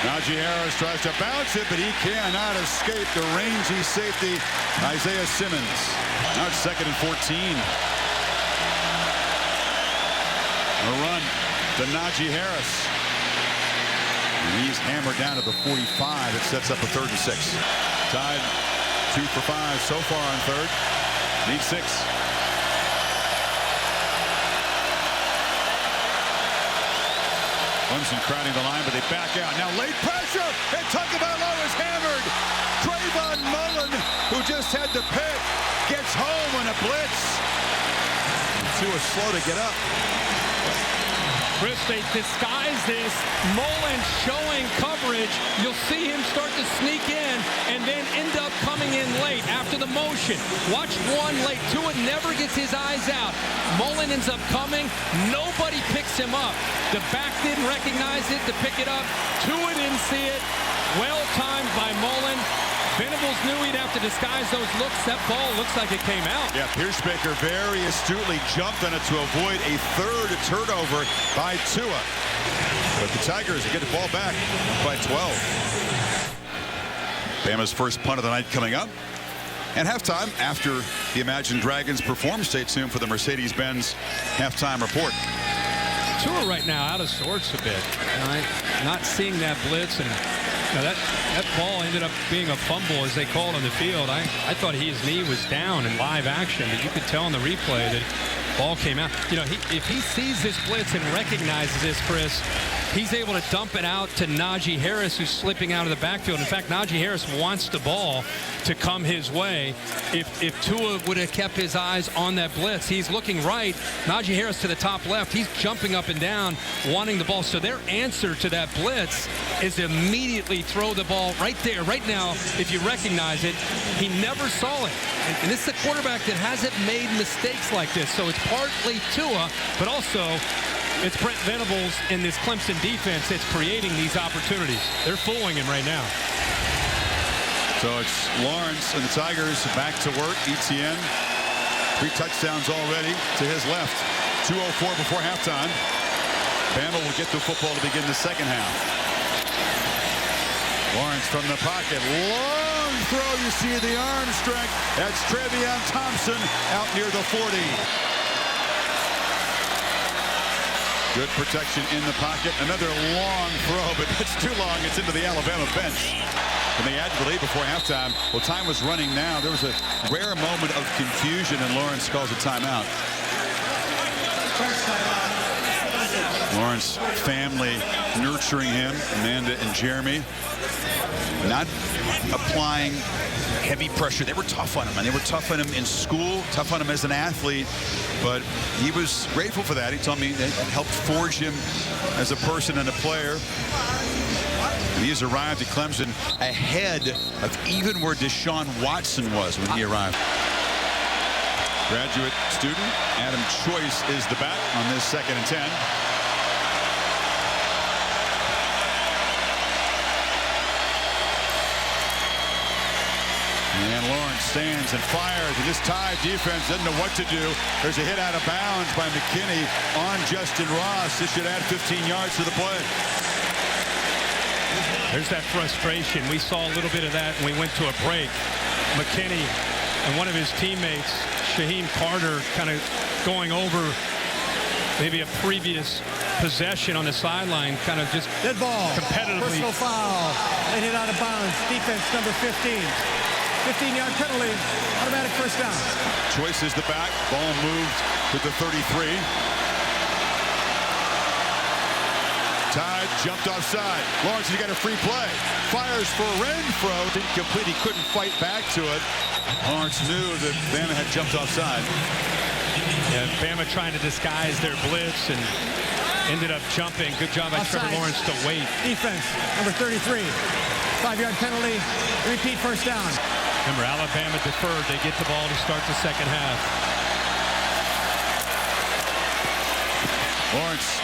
Najee Harris tries to bounce it, but he cannot escape the rangy safety, Isaiah Simmons. Now it's 2nd and 14. A run to Najee Harris. And he's hammered down to the 45. It sets up a 3rd and 6. Tide 2 for 5 so far on 3rd. Need 6. Clemson crowding the line, but they back out. Now late pressure, and Tagovailoa is hammered. Trayvon Mullen, who just had the pick, gets home on a blitz. Tua slow to get up. Chris, they disguise this. Mullen showing coverage. You'll see him start to sneak in and then end up coming in late after the motion. Watch 1 late. Tua never gets his eyes out. Mullen ends up coming. Nobody picks him up. The back didn't recognize it to pick it up. Tua didn't see it. Well timed by Mullen. Venables knew he'd have to disguise those looks. That ball looks like it came out. Yeah, Pierschbaker very astutely jumped on it to avoid a 3rd turnover by Tua. But the Tigers get the ball back by 12. Bama's first punt of the night coming up. And halftime, after the Imagine Dragons perform, stay tuned for the Mercedes-Benz halftime report. Tua right now out of sorts a bit. Not seeing that blitz, and that ball ended up being a fumble, as they called on the field. I thought his knee was down in live action, but you could tell in the replay that ball came out. If he sees this blitz and recognizes this, Chris, he's able to dump it out to Najee Harris, who's slipping out of the backfield. In fact, Najee Harris wants the ball to come his way. If Tua would have kept his eyes on that blitz, he's looking right. Najee Harris to the top left. He's jumping up and down, wanting the ball. So their answer to that blitz is to immediately throw the ball right there. Right now, if you recognize it, he never saw it. And this is a quarterback that hasn't made mistakes like this. So it's partly Tua, but also it's Brent Venables in this Clemson defense that's creating these opportunities. They're fooling him right now. So it's Lawrence and the Tigers back to work. ETN, 3 touchdowns already to his left. 2:04 before halftime. Bama will get the football to begin the second half. Lawrence from the pocket. Long throw. You see the arm strength. That's Trevion Thompson out near the 40. Good protection in the pocket. Another long throw, but it's too long. It's into the Alabama bench. And they added the lead before halftime. Well, time was running now. There was a rare moment of confusion, and Lawrence calls a timeout. Lawrence family nurturing him, Amanda and Jeremy, not applying heavy pressure. They were tough on him, and they were tough on him in school, tough on him as an athlete, but he was grateful for that. He told me that it helped forge him as a person and a player. And he has arrived at Clemson ahead of even where Deshaun Watson was when he arrived. Graduate student Adam Choice is the back on this 2nd and 10. And Lawrence stands and fires, and this Tide defense doesn't know what to do. There's a hit out of bounds by McKinney on Justin Ross. This should add 15 yards to the play. There's that frustration. We saw a little bit of that when we went to a break. McKinney and one of his teammates, Shaheem Carter, kind of going over maybe a previous possession on the sideline, kind of just dead ball, competitively. Personal foul, and hit out of bounds. Defense number 15. 15-yard penalty, automatic first down. Choice is the back. Ball moved to the 33. Tide jumped offside. Lawrence has got a free play. Fires for Renfro. Incomplete. He couldn't fight back to it. Lawrence knew that Bama had jumped offside. Yeah, Bama trying to disguise their blitz and ended up jumping. Good job by Trevor Lawrence to wait. Defense, number 33. 5-yard penalty. Repeat first down. Remember, Alabama deferred. They get the ball to start the second half. Lawrence,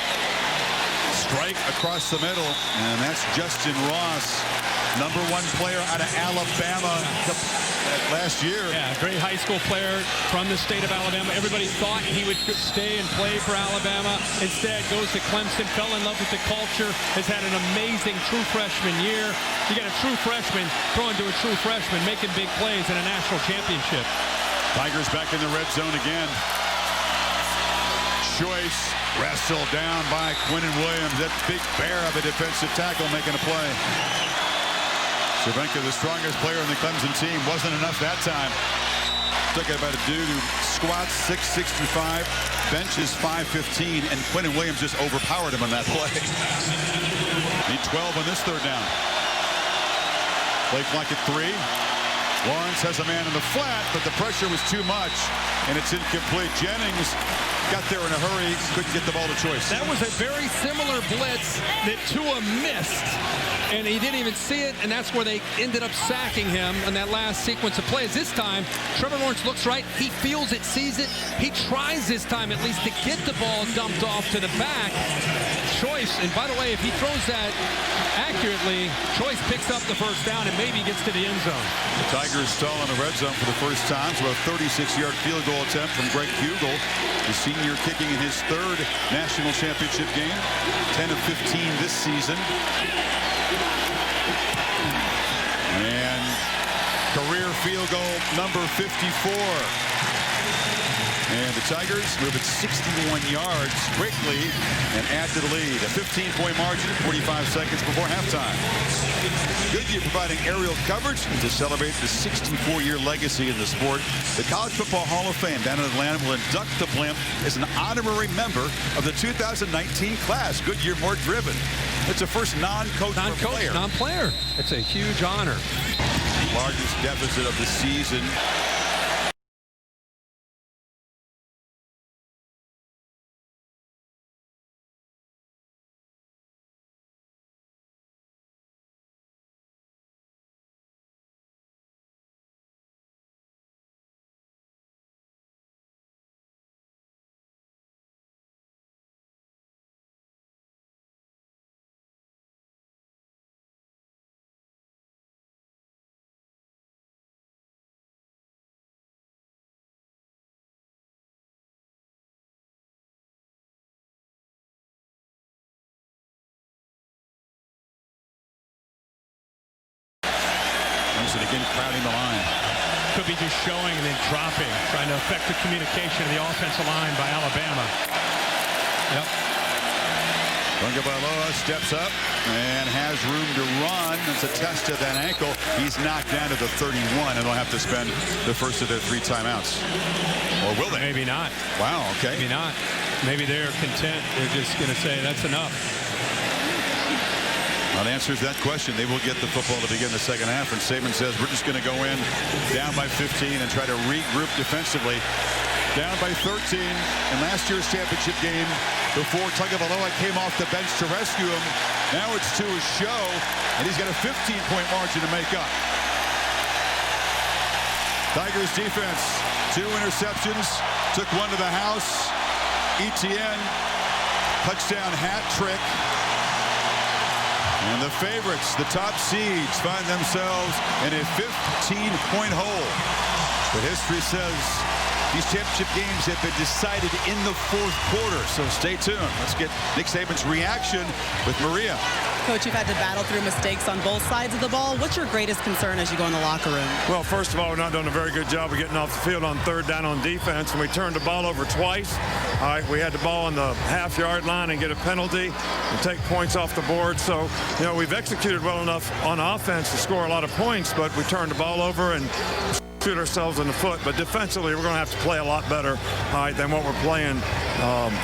strike across the middle, and that's Justin Ross, #1 player out of Alabama last year. Yeah, great high school player from the state of Alabama. Everybody thought he would stay and play for Alabama. Instead, goes to Clemson, fell in love with the culture, has had an amazing true freshman year. You got a true freshman throwing to a true freshman, making big plays in a national championship. Tigers back in the red zone again. Choice wrestled down by Quinnen Williams. That big bear of a defensive tackle making a play. Cervenka, the strongest player on the Clemson team, wasn't enough that time. Took about a dude who squats 665, benches 515, and Quinnen Williams just overpowered him on that play. Need 12 on this 3rd down. Play clock at 3. Lawrence has a man in the flat, but the pressure was too much, and it's incomplete. Jennings got there in a hurry, couldn't get the ball to Choice. That was a very similar blitz that Tua missed, and he didn't even see it, and that's where they ended up sacking him in that last sequence of plays. This time, Trevor Lawrence looks right. He feels it, sees it. He tries this time at least to get the ball dumped off to the back. Choice, and by the way, if he throws that accurately, Choice picks up the first down and maybe gets to the end zone. The Tigers stall in the red zone for the first time, so a 36-yard field goal attempt from Greg Hugel, the senior kicking in his 3rd national championship game, 10 of 15 this season. And career field goal number 54. And the Tigers move it 61 yards quickly and add to the lead. A 15-point margin, 45 seconds before halftime. Goodyear providing aerial coverage to celebrate the 64-year legacy in the sport. The College Football Hall of Fame down in Atlanta will induct the blimp as an honorary member of the 2019 class. Goodyear more driven. It's the first non-coach player. Non-player. It's a huge honor. Largest deficit of the season. And again crowding the line. Could be just showing and then dropping, trying to affect the communication of the offensive line by Alabama. Yep. Tagovailoa steps up and has room to run. It's a test of that ankle. He's knocked down to the 31, and they'll have to spend the first of their 3 timeouts. Or will they? Maybe not. Wow, okay. Maybe not. Maybe they're content. They're just going to say that's enough. That answers that question. They will get the football to begin the second half, and Saban says we're just going to go in down by 15 and try to regroup defensively. Down by 13 in last year's championship game before Tagovailoa came off the bench to rescue him. Now it's to his show, and he's got a 15-point margin to make up. Tigers defense, 2 interceptions, took 1 to the house. ETN, touchdown hat trick. And the favorites, the top seeds, find themselves in a 15-point hole. But history says these championship games have been decided in the 4th quarter. So stay tuned. Let's get Nick Saban's reaction with Maria. Coach, you've had to battle through mistakes on both sides of the ball. What's your greatest concern as you go in the locker room? Well, first of all, we're not doing a very good job of getting off the field on 3rd down on defense, and we turned the ball over twice. All right, we had the ball on the half-yard line and get a penalty and take points off the board. So, you know, we've executed well enough on offense to score a lot of points, but we turned the ball over and shoot ourselves in the foot. But defensively, we're going to have to play a lot better, all right, than what we're playing.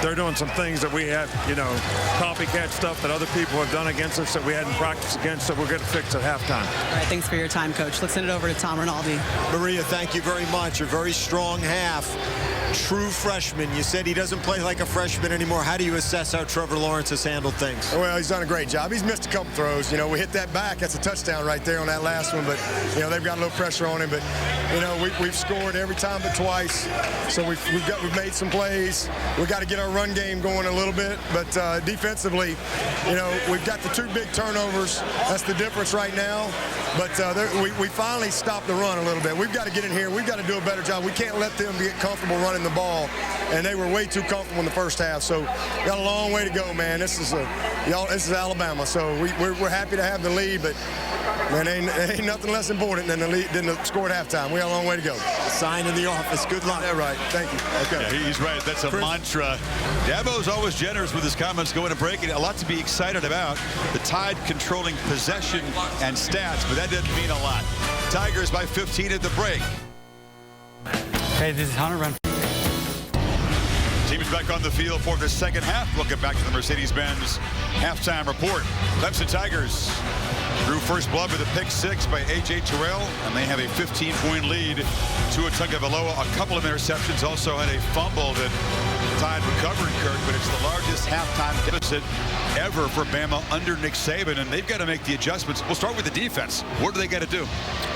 They're doing some things that we have, you know, copycat stuff that other people have done against us that we hadn't practiced against, so we're going to fix at halftime. All right, thanks for your time, Coach. Let's send it over to Tom Rinaldi. Maria, thank you very much. A very strong half. True freshman. You said he doesn't play like a freshman anymore. How do you assess how Trevor Lawrence has handled things? Well, he's done a great job. He's missed a couple throws. You know, we hit that back. That's a touchdown right there on that last one. But, you know, they've got a little pressure on him. But, you know, we've scored every time but twice. So we've made some plays. We've got to get our run game going a little bit. But defensively, you know, we've got the 2 big turnovers. That's the difference right now. But we finally stopped the run a little bit. We've got to get in here. We've got to do a better job. We can't let them get comfortable running the ball. And they were way too comfortable in the first half. So got a long way to go, man. This is Alabama. So we're happy to have the lead, but man, ain't nothing less important than the score at halftime. We got a long way to go. Sign in the office. Good luck. Yeah, right. Thank you. Okay. Yeah, he's right. That's a mantra. Dabo's always generous with his comments going to break. A lot to be excited about. The Tide controlling possession and stats, but that doesn't mean a lot. Tigers by 15 at the break. Hey, this is Hunter. Teams back on the field for the second half. Welcome back to the Mercedes-Benz halftime report. Clemson Tigers drew first blood with a pick 6 by A.J. Terrell, and they have a 15-point lead. Tua Tagovailoa, a couple of interceptions, also had a fumble that Tide recovered, Kirk, but it's the largest halftime deficit ever for Bama under Nick Saban, and they've got to make the adjustments. We'll start with the defense. What do they got to do?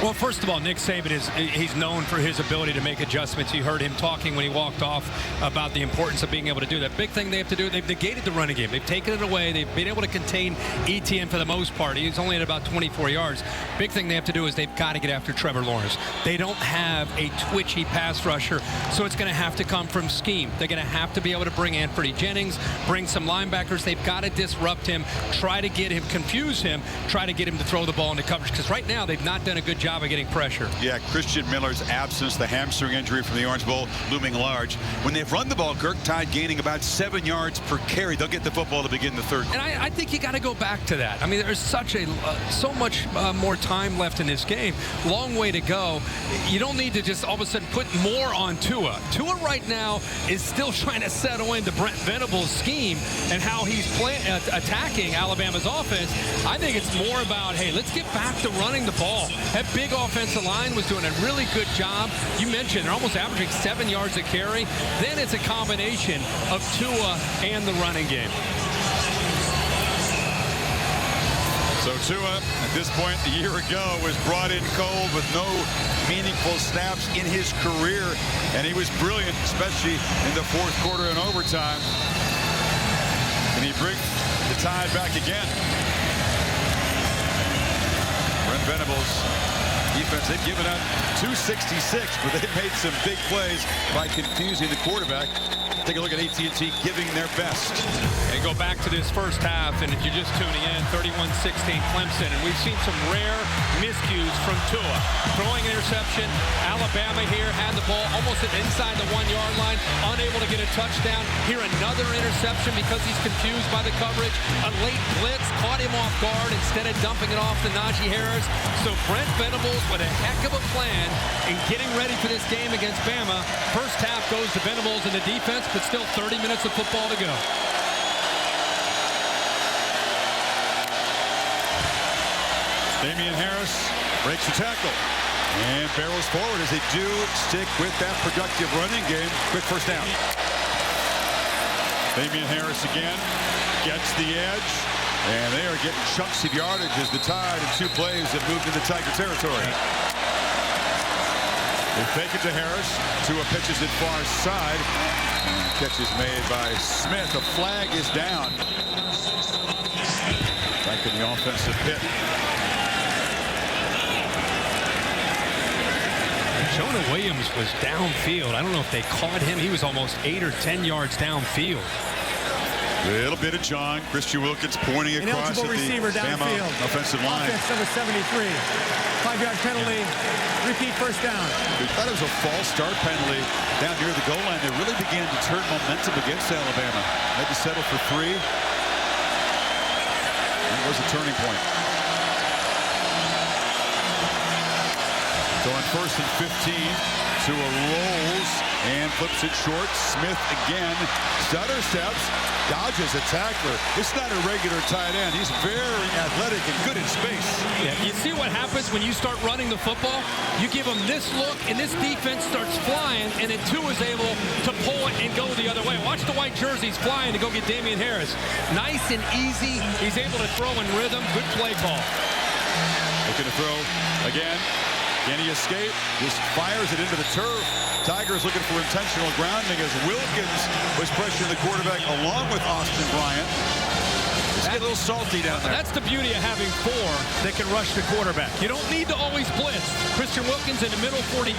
Well, first of all, Nick Saban he's known for his ability to make adjustments. You heard him talking when he walked off about the importance of being able to do that. Big thing they have to do, they've negated the running game. They've taken it away. They've been able to contain ETN for the most part. He's only at about 24 yards. Big thing they have to do is they've got to get after Trevor Lawrence. They don't have a twitchy pass rusher, so it's going to have to come from scheme. They're going to have to to be able to bring Anthony Jennings, bring some linebackers. They've got to disrupt him, try to get him, confuse him, try to get him to throw the ball into coverage, because right now they've not done a good job of getting pressure. Yeah, Christian Miller's absence, the hamstring injury from the Orange Bowl looming large. When they've run the ball, Kirk, Tide gaining about 7 yards per carry. They'll get the football to begin the third. And I think you got to go back to that. I mean, there's so much more time left in this game. Long way to go. You don't need to just all of a sudden put more on Tua. Tua right now is still trying to settle into Brent Venables' scheme and how he's attacking Alabama's offense. I think it's more about, hey, let's get back to running the ball. That big offensive line was doing a really good job. You mentioned they're almost averaging 7 yards a carry. Then it's a combination of Tua and the running game. So Tua, at this point a year ago, was brought in cold with no meaningful snaps in his career, and he was brilliant, especially in the fourth quarter and overtime. And he brings the Tide back again. Brent Venables' defense, they've given up 266, but they've made some big plays by confusing the quarterback. Take a look at AT&T giving their best. And go back to this first half, and if you're just tuning in, 31-16 Clemson, and we've seen some rare miscues from Tua. Throwing interception, Alabama here had the ball almost inside the 1 yard line, unable to get a touchdown. Here another interception because he's confused by the coverage. A late blitz caught him off guard instead of dumping it off to Najee Harris. So Brent Venables with a heck of a plan in getting ready for this game against Bama. First half goes to Venables in the defense, but still 30 minutes of football to go. Damian Harris breaks the tackle and barrels forward as they do stick with that productive running game. Quick first down. Damian Harris again gets the edge, and they are getting chunks of yardage as the Tide in 2 plays have moved into Tiger territory. They fake it to Harris. Tua pitches it far side. Catch is made by Smith. The flag is down. Back in the offensive pit. Jonah Williams was downfield. I don't know if they caught him. He was almost 8 or 10 yards downfield. Little bit of John. Christian Wilkins pointing across at the Bama offensive line. Offense number 73. 5-yard penalty. Repeat first down. We thought it was a false start penalty down near the goal line. They really began to turn momentum against Alabama. Had to settle for 3. It was a turning point. So on 1st and 15, Tua rolls and flips it short. Smith again. Stutter steps, dodges a tackler. This is not a regular tight end. He's very athletic and good in space. Yeah, you see what happens when you start running the football? You give him this look, and this defense starts flying, and then Tua's able to pull it and go the other way. Watch the white jerseys flying to go get Damian Harris. Nice and easy. He's able to throw in rhythm. Good play call. Looking to throw again. Can he escape? Just fires it into the turf. Tigers looking for intentional grounding as Wilkins was pressuring the quarterback along with Austin Bryant. It's getting a little salty down there. That's the beauty of having 4 that can rush the quarterback. You don't need to always blitz. Christian Wilkins in the middle, 42.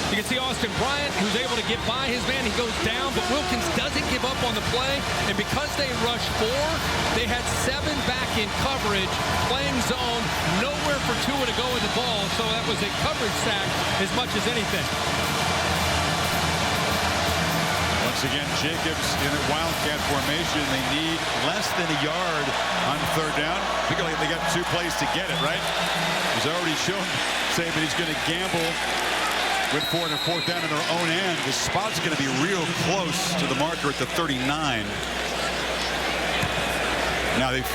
You can see Austin Bryant, who's able to get by his man. He goes down, but Wilkins doesn't give up on the play. And because they rushed 4, they had 7 back in coverage, playing zone, nowhere for Tua to go with the ball. So that was a coverage sack as much as anything. Once again, Jacobs in a Wildcat formation. They need less than a yard on 3rd down. Particularly if they got 2 plays to get it, right? He's already shown Saban he's going to gamble with 4th and 4th down in their own end. The spot's going to be real close to the marker at the 39. Now they've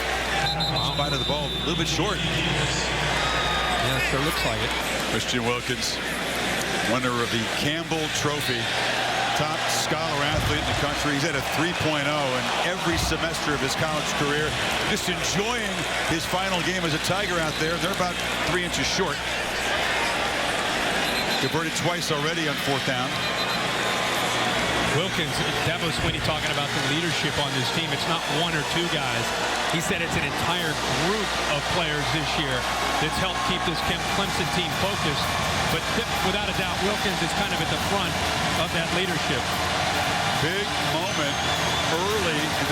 spotted the ball a little bit short. Yeah, sure looks like it. Christian Wilkins, winner of the Campbell Trophy. Top scholar athlete in the country. He's at a 3.0 in every semester of his college career. Just enjoying his final game as a Tiger out there. They're about 3 inches short. Converted twice already on 4th down. Wilkins, that was when he's talking about the leadership on this team. It's not 1 or 2 guys. He said it's an entire group of players this year that's helped keep this Clemson team focused. But without a doubt, Wilkins is kind of at the front of that leadership. Big moment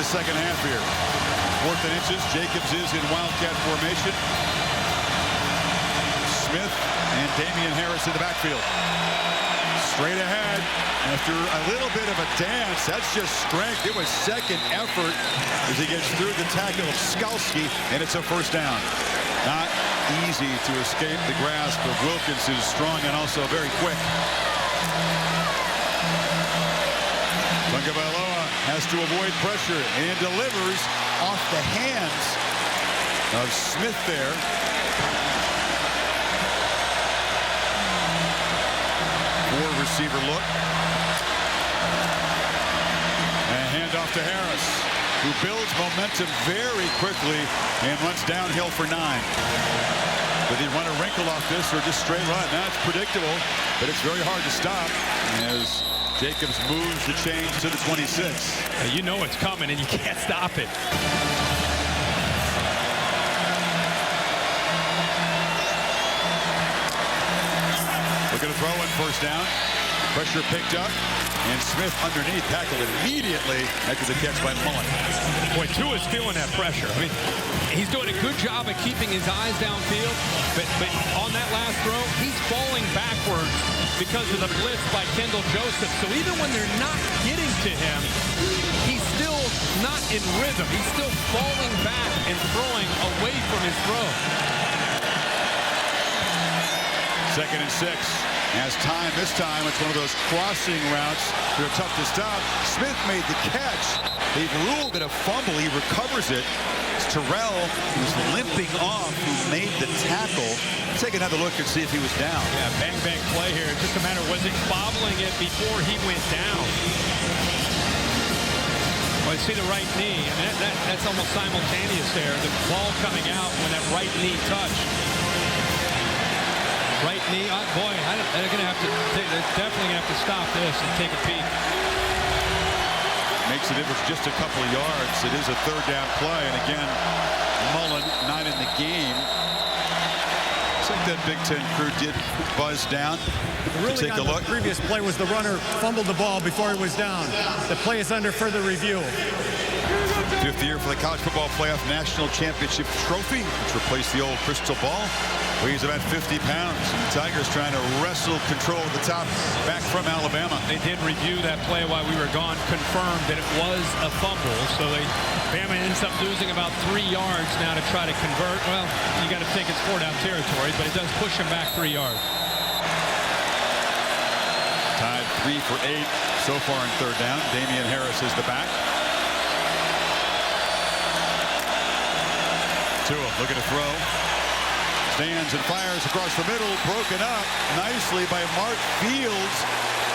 the second half here. 4th and inches. Jacobs is in wildcat formation. Smith and Damian Harris in the backfield. Straight ahead after a little bit of a dance. That's just strength. It was second effort as he gets through the tackle of Skalski, and it's a first down. Not easy to escape the grasp of Wilkins, who's strong and also very quick. Tagovailoa has to avoid pressure and delivers off the hands of Smith there. Receiver look. And handoff to Harris, who builds momentum very quickly and runs downhill for 9. Did he run a wrinkle off this or just straight run? Now it's predictable, but it's very hard to stop as Jacobs moves the change to the 26. You know it's coming and you can't stop it. Looking to throw in first down. Pressure picked up, and Smith underneath tackled immediately after the catch by Mullen. Boy, Tua's feeling that pressure. I mean, he's doing a good job of keeping his eyes downfield, but on that last throw, he's falling backwards because of the blitz by Kendall Joseph. So even when they're not getting to him, he's still not in rhythm. He's still falling back and throwing away from his throw. 2nd and 6. Has time this time. It's one of those crossing routes. They're tough to stop. Smith made the catch. They've ruled it a fumble. He recovers it. It's Terrell, who's limping off, who made the tackle. Let's take another look and see if he was down. Yeah, bang, bang play here. It's just a matter of was it bobbling it before he went down. Well, you see the right knee. I mean, that's almost simultaneous there. The ball coming out when that right knee touched. Right knee, boy, they're going to have to, they're definitely going to have to stop this and take a peek. Makes a difference just a couple of yards. It is a 3rd down play, and again, Mullen not in the game. Looks like that Big Ten crew did buzz down. Really, take a look. The previous play was the runner fumbled the ball before he was down. The play is under further review. 5th year for the College Football Playoff National Championship Trophy, which replaced the old crystal ball. Weighs about 50 pounds. And the Tigers trying to wrestle control at the top back from Alabama. They did review that play while we were gone, confirmed that it was a fumble. So Bama ends up losing about 3 yards now to try to convert. Well, you got to think it's 4-down territory, but it does push them back 3 yards. Tied 3 for 8 so far in 3rd down. Damian Harris is the back. Tua looking to throw. Stands and fires across the middle, broken up nicely by Mark Fields.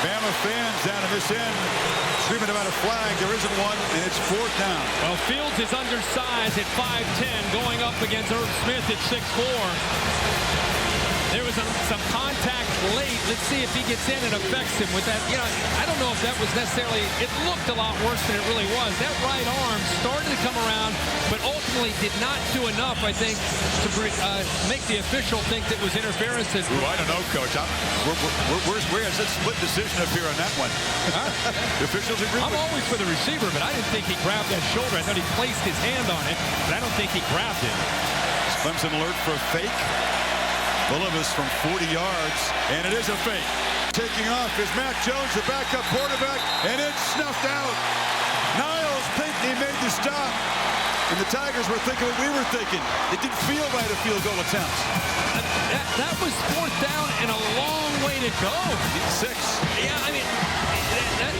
Bama fans down in this end screaming about a flag. There isn't one, and it's 4th down. Well, Fields is undersized at 5'10", going up against Irv Smith at 6'4". There was some contact late. Let's see if he gets in and affects him with that. You know, I don't know if that was necessarily, it looked a lot worse than it really was. That right arm started to come around, but ultimately did not do enough, I think, to make the official think that was interference. Ooh, I don't know, Coach. Where's that split decision up here on that one? The officials agree. I'm always for the receiver, but I didn't think he grabbed that shoulder. I thought he placed his hand on it, but I don't think he grabbed it. Clemson alert for a fake. Bullivis from 40 yards, and it is a fake. Taking off is Mac Jones, the backup quarterback, and it's snuffed out. Niles Pinckney made the stop, and the Tigers were thinking what we were thinking. It didn't feel right a field goal attempt. That was 4th down and a long way to go. 6. Yeah, I mean,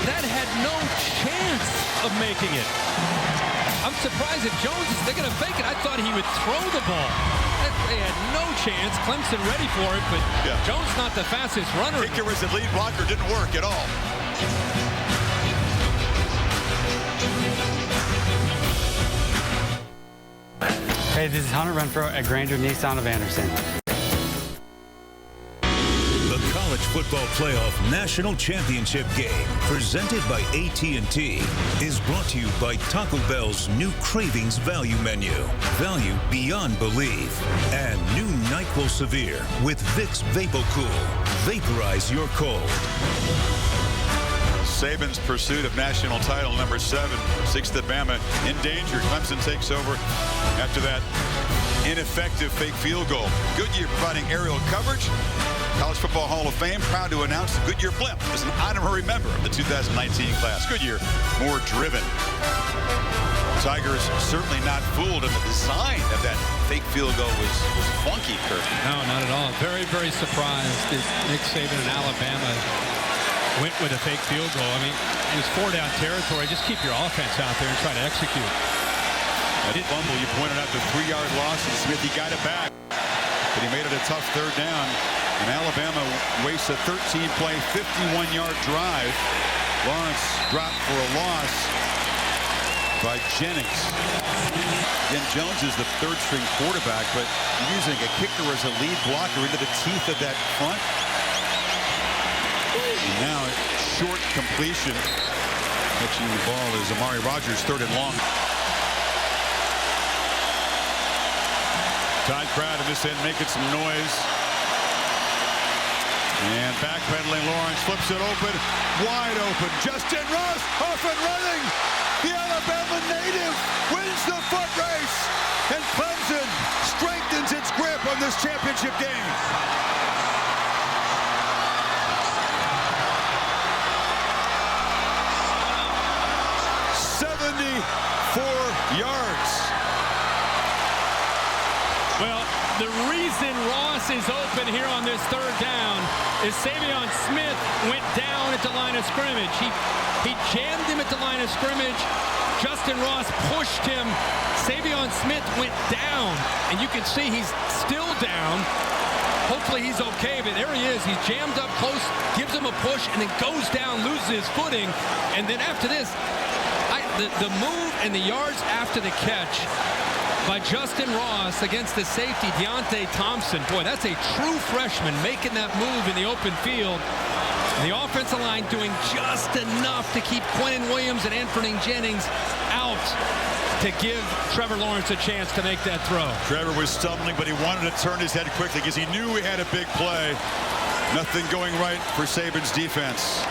that had no chance of making it. I'm surprised if Jones is going to fake it. I thought he would throw the ball. They had no chance. Clemson ready for it, but yeah. Jones not the fastest runner. Tinker as the lead blocker didn't work at all. Hey, this is Hunter Renfro at Granger Nissan of Anderson. The College Football Playoff National Championship game, presented by AT&T, is brought to you by Taco Bell's new Cravings Value Menu. Value beyond belief. And new NyQuil Severe with Vicks VapoCool. Vaporize your cold. Saban's pursuit of national title number 7, 6th at Bama, in danger. Clemson takes over after that ineffective fake field goal. Goodyear providing aerial coverage. College Football Hall of Fame proud to announce the Goodyear blimp as an honorary member of the 2019 class. Goodyear more driven. Tigers certainly not fooled, and the design of that fake field goal was funky, Kurt. No, not at all. Very, very surprised that Nick Saban and Alabama went with a fake field goal. I mean, it was 4-down territory. Just keep your offense out there and try to execute. That fumble, you pointed out the 3-yard loss, and Smith, he got it back. But he made it a tough 3rd down. And Alabama wastes a 13-play, 51-yard drive. Lawrence dropped for a loss by Jennings. Again, Jones is the 3rd-string quarterback, but using a kicker as a lead blocker into the teeth of that front. And now short completion. Catching the ball is Amari Rogers, 3rd and long. Todd Pratt in this end making some noise. And backpedaling, Lawrence flips it open, wide open. Justin Ross off and running. The Alabama native wins the foot race. And Clemson strengthens its grip on this championship game. Well, the reason Ross is open here on this 3rd down is Savion Smith went down at the line of scrimmage. He jammed him at the line of scrimmage. Justin Ross pushed him. Savion Smith went down, and you can see he's still down. Hopefully he's okay, but there he is. He's jammed up close, gives him a push, and then goes down, loses his footing. And then after this, the move and the yards after the catch by Justin Ross against the safety, Deontay Thompson. Boy, that's a true freshman making that move in the open field. And the offensive line doing just enough to keep Quentin Williams and Anthony Jennings out to give Trevor Lawrence a chance to make that throw. Trevor was stumbling, but he wanted to turn his head quickly because he knew he had a big play. Nothing going right for Saban's defense.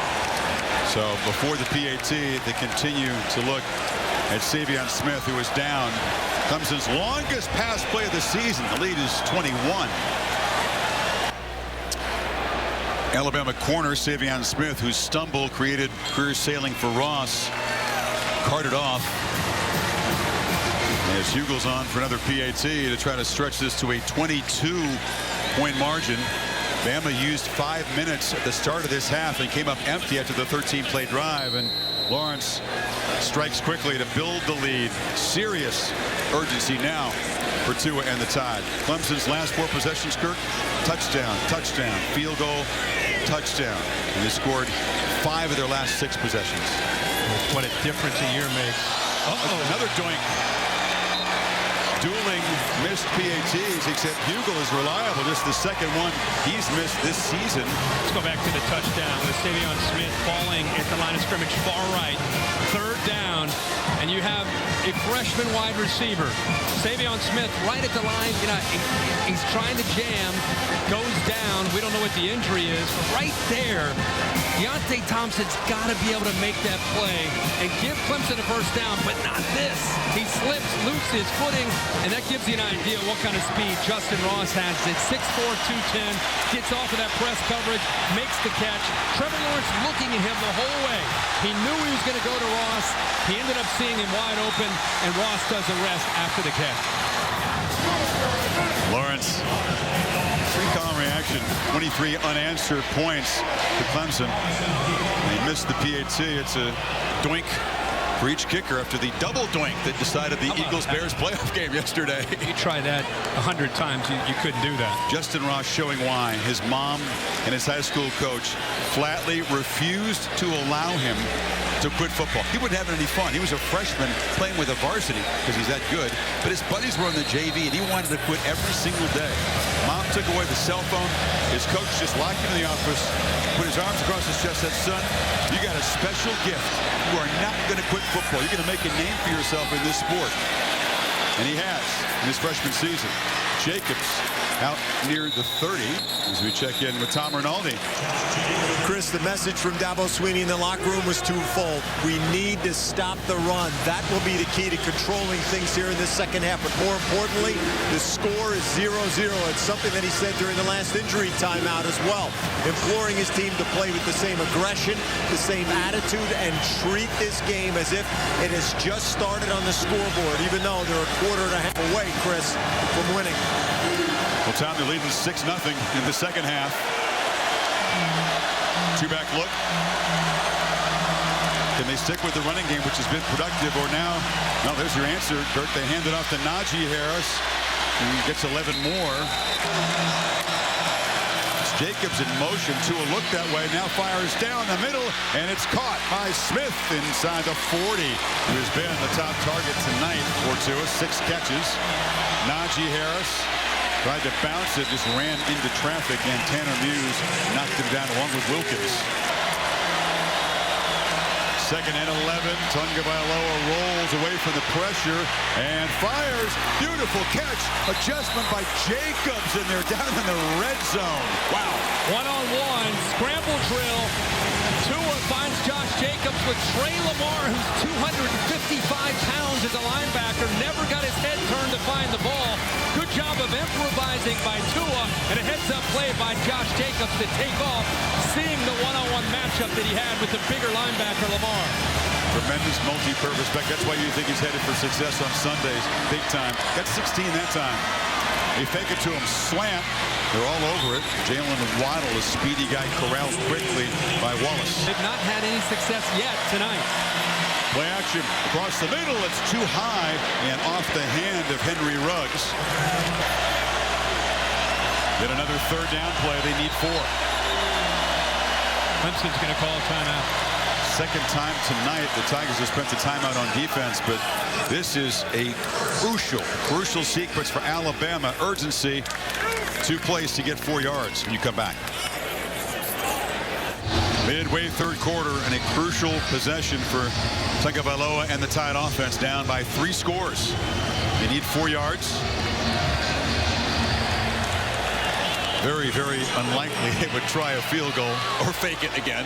So before the PAT, they continue to look at Savion Smith, who is down. Clemson's longest pass play of the season. The lead is 21. Alabama corner Savion Smith, whose stumble created career sailing for Ross, carted off. As Hugel's on for another PAT to try to stretch this to a 22-point margin. Bama used 5 minutes at the start of this half and came up empty after the 13-play drive, and Lawrence strikes quickly to build the lead. Serious urgency now for Tua and the Tide. Clemson's last 4 possessions, Kirk, touchdown, touchdown, field goal, touchdown. And they scored 5 of their last 6 possessions. What a difference a year makes. Another doink. Dueling missed PATs, except Hugel is reliable. Just the second one he's missed this season. Let's go back to the touchdown with Savion Smith falling at the line of scrimmage far right. 3rd down, and you have a freshman wide receiver. Savion Smith right at the line. You know, he's trying to jam, goes down. We don't know what the injury is, but right there, Deontay Thompson's got to be able to make that play and give Clemson a first down, but not this. He slips, loses his footing, and that gives you an idea what kind of speed Justin Ross has. At 6'4", 210, gets off of that press coverage, makes the catch. Trevor Lawrence looking at him the whole way. He knew he was going to go to Ross. He ended up seeing him wide open, and Ross does the rest after the catch. Lawrence, pretty calm reaction. 23 unanswered points to Clemson. They missed the PAT. It's a doink for each kicker after the double doink that decided the Eagles-Bears playoff game yesterday. You try that 100 times, you couldn't do that. Justin Ross showing why his mom and his high school coach flatly refused to allow him to quit football. He wouldn't have any fun. He was a freshman playing with a varsity because he's that good, but his buddies were on the JV and he wanted to quit every single day. Mom took away the cell phone. His coach just locked him in the office, put his arms across his chest, said, "Son, you got a special gift. You are not going to quit football. You're going to make a name for yourself in this sport." And he has in his freshman season. Jacobs out near the 30 as we check in with Tom Rinaldi. Chris, the message from Dabo Swinney in the locker room was twofold. We need to stop the run. That will be the key to controlling things here in this second half. But more importantly, the score is 0-0. It's something that he said during the last injury timeout as well, imploring his team to play with the same aggression, the same attitude, and treat this game as if it has just started on the scoreboard, even though they're a quarter and a half away, Chris, from winning. Well, Tom, they're leading 6-0 in the second half. Two-back look. Can they stick with the running game, which has been productive, or now? No, there's your answer, Kurt. They hand it off to Najee Harris, who gets 11 more. It's Jacobs in motion. Tua looked that way. Now fires down the middle, and it's caught by Smith inside the 40, who has been the top target tonight for Tua. 6 catches. Najee Harris tried to bounce it, just ran into traffic, and Tanner Muse knocked him down along with Wilkins. Second and 11. Tagovailoa rolls away from the pressure and fires. Beautiful catch. Adjustment by Jacobs, and they're down in the red zone. Wow. One-on-one scramble drill. Tua finds Josh Jacobs with Trey Lamar, who's 255 pounds as a linebacker, never got his head turned to find the ball. Good job of improvising by Tua, and a heads-up play by Josh Jacobs to take off, seeing the one-on-one matchup that he had with the bigger linebacker Lamar. Tremendous multi-purpose back. That's why you think he's headed for success on Sundays. Big time. Got 16 that time. They fake it to him, slant. They're all over it. Jalen Waddle, a speedy guy, corralled quickly by Wallace. They've not had any success yet tonight. Play action across the middle. It's too high and off the hand of Henry Ruggs. Get another third down play. They need 4. Clemson's going to call a timeout. Second time tonight the Tigers have spent the timeout on defense, but this is a crucial sequence for Alabama. Urgency. 2 plays to get 4 yards when you come back. Midway third quarter, and a crucial possession for Tagovailoa and the Tide offense, down by 3 scores. They need 4 yards. Very, very unlikely they would try a field goal or fake it again.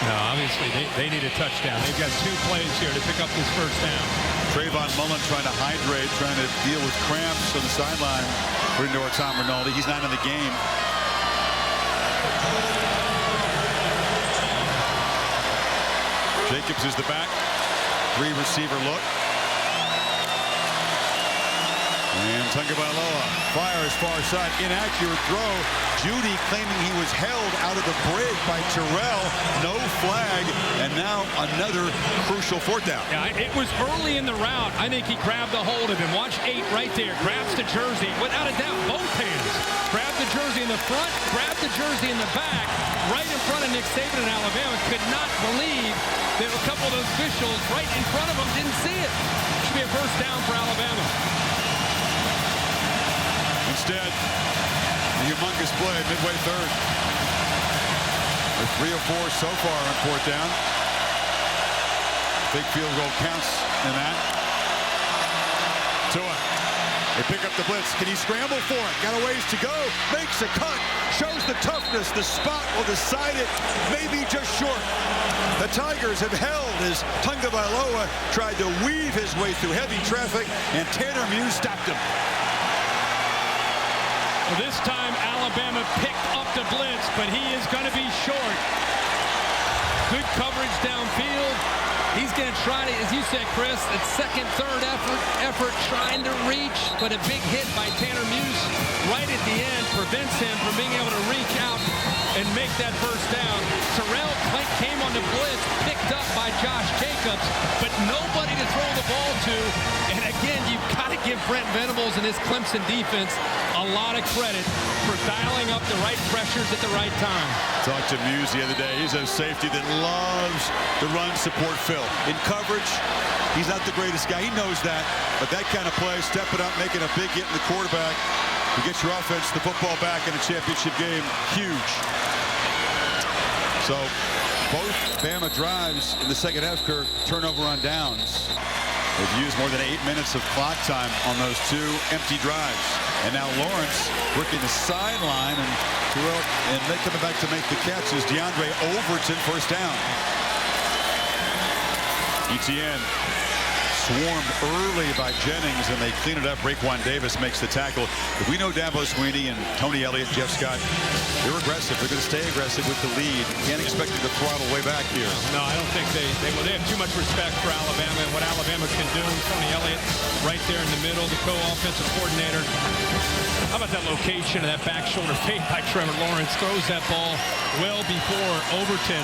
No, obviously they need a touchdown. They've got 2 plays here to pick up this first down. Trayvon Mullen trying to hydrate, trying to deal with cramps on the sideline. According to our Tom Rinaldi, he's not in the game. Jacobs is the back. 3 receiver look. And Tagovailoa fires far side, inaccurate throw. Judy claiming he was held out of the break by Terrell. No flag, and now another crucial 4th down. Yeah, it was early in the route. I think he grabbed a hold of him. Watch 8 right there. Grabs the jersey, without a doubt, both hands. Grabbed the jersey in the front, grabbed the jersey in the back, right in front of Nick Saban in Alabama. Could not believe that a couple of those officials right in front of him didn't see it. Should be a first down for Alabama. Instead, a humongous play midway third. With 3 or 4 so far on 4th down. Big field goal counts in that. Tua. They pick up the blitz. Can he scramble for it? Got a ways to go. Makes a cut. Shows the toughness. The spot will decide it. Maybe just short. The Tigers have held as Tagovailoa tried to weave his way through heavy traffic, and Tanner Muse stopped him. Well, this time Alabama picked up the blitz, but he is going to be short. Good coverage downfield. He's going to try to, as you said, Chris, it's second, third effort trying to reach, but a big hit by Tanner Muse right at the end prevents him from being able to reach out and make that first down. Terrell came on the blitz, picked up by Josh Jacobs, but nobody to throw the ball to. And again, you've got to give Brent Venables and his Clemson defense a lot of credit for dialing up the right pressures at the right time. Talked to Muse the other day. He's a safety that loves the run support Phil. In coverage, he's not the greatest guy. He knows that. But that kind of play, stepping up, making a big hit in the quarterback, to get your offense the football back in a championship game, huge. So both Bama drives in the second half, Kirk, turnover on downs. They've used more than 8 minutes of clock time on those 2 empty drives. And now Lawrence working the sideline and coming back to make the catch is DeAndre Overton, first down. ETN swarmed early by Jennings, and they clean it up. Raekwon Davis makes the tackle. If we know Dabo Swinney and Tony Elliott, Jeff Scott, they're aggressive. They're going to stay aggressive with the lead. Can't expect them to throttle way back here. No, I don't think they have too much respect for Alabama and what Alabama can do. Tony Elliott right there in the middle, the co-offensive coordinator. How about that location of that back shoulder fade by Trevor Lawrence? Throws that ball well before Overton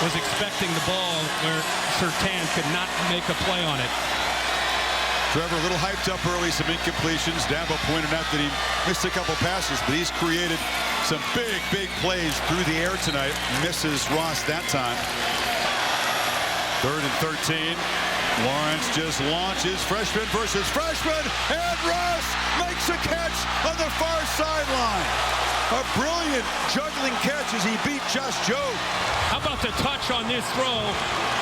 was expecting the ball, where Surtain could not make a play on it. Trevor a little hyped up early, some incompletions. Dabo pointed out that he missed a couple passes, but he's created some big plays through the air tonight. Misses Ross that time. 3rd and 13. Lawrence just launches, freshman versus freshman, and Ross makes a catch on the far sideline. A brilliant juggling catch as he beat Josh Jobe. How about the touch on this throw?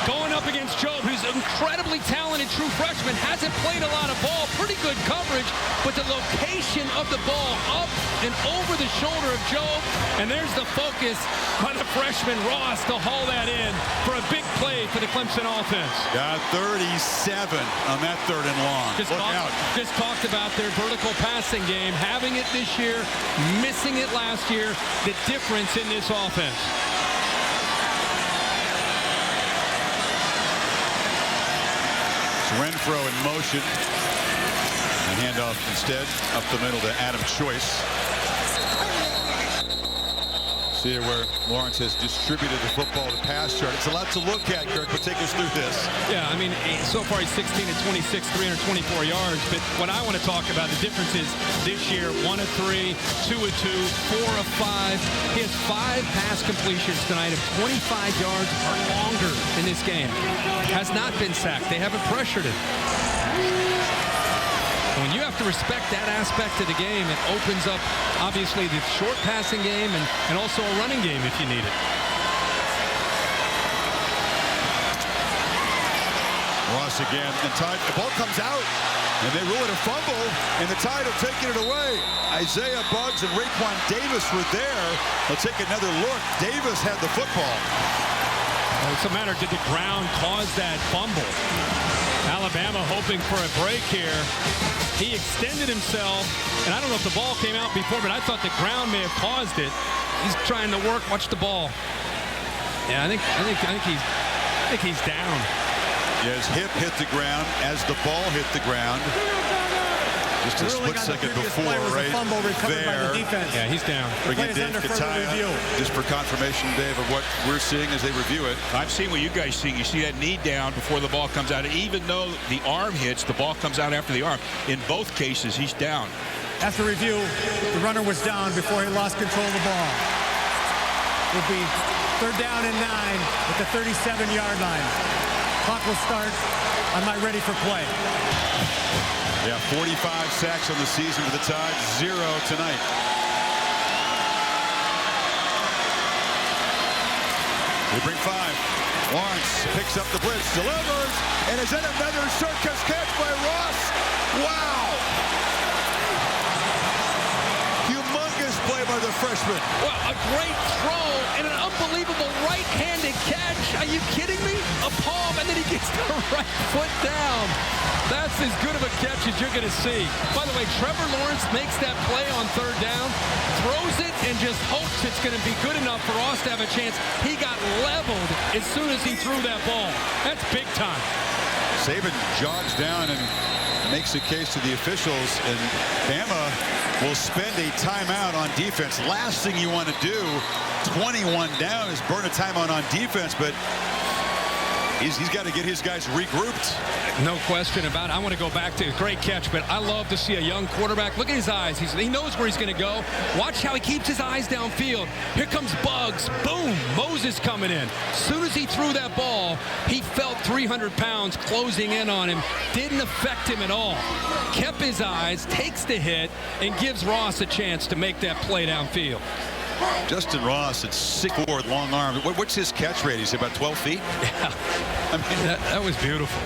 Going up against Jobe, who's an incredibly talented true freshman, hasn't played a lot of ball, pretty good coverage, but the location of the ball up and over the shoulder of Jobe, and there's the focus by the freshman Ross to haul that in for a big play for the Clemson offense. Got 37 on that 3rd and long. Just talked about their vertical passing game, having it this year, missing it last year, the difference in this offense. Renfro in motion. And handoff instead up the middle to Adam Choice. See where Lawrence has distributed the football to pass chart. It's a lot to look at, Kirk, but take us through this. Yeah, I mean, so far he's 16 of 26, 324 yards. But what I want to talk about, the difference is this year, 1 of 3, 2 of 2, 4 of 5. He has 5 pass completions tonight of 25 yards or longer in this game. Has not been sacked. They haven't pressured him. When you have to respect that aspect of the game, it opens up, obviously, the short passing game and also a running game if you need it. Ross again, and Tide, the ball comes out, and they rule it a fumble, and the Tide are taking it away. Isaiah Buggs and Raekwon Davis were there. They'll take another look. Davis had the football. Well, it's a matter, did the ground cause that fumble? Alabama hoping for a break here. He extended himself, and I don't know if the ball came out before, but I thought the ground may have caused it. He's trying to work. Watch the ball. Yeah, I think he's down. Yeah, his hip hit the ground as the ball hit the ground. Just a split second before, right there. Yeah, he's down. Bring in Dave Kataya, just for confirmation, Dave, of what we're seeing as they review it. I've seen what you guys see. You see that knee down before the ball comes out. Even though the arm hits, the ball comes out after the arm. In both cases, he's down. After review, the runner was down before he lost control of the ball. It will be 3rd down and 9 at the 37-yard line. Clock will start on my ready for play. Yeah, 45 sacks on the season for the Tide, 0 tonight. They bring 5. Lawrence picks up the blitz, delivers, and is in another circus catch by Ross. Wow! Humongous play by the freshman. Well, a great throw and an unbelievable right-handed catch. Are you kidding me? A palm, and then he gets the right foot down. That's as good of a catch as you're going to see. By the way, Trevor Lawrence makes that play on 3rd down, throws it, and just hopes it's going to be good enough for Ross to have a chance. He got leveled as soon as he threw that ball. That's big time. Saban jogs down and makes a case to the officials, and Bama will spend a timeout on defense. Last thing you want to do, 21 down, is burn a timeout on defense, but he's got to get his guys regrouped. No question about it. I want to go back to a great catch, but I love to see a young quarterback. Look at his eyes. He knows where he's going to go. Watch how he keeps his eyes downfield. Here comes Buggs. Boom. Moses coming in. As soon as he threw that ball, he felt 300 pounds closing in on him. Didn't affect him at all. Kept his eyes, takes the hit, and gives Ross a chance to make that play downfield. Justin Ross at 6'4", long arm. What's his catch rate? He's about 12 feet? Yeah. I I mean, that was beautiful.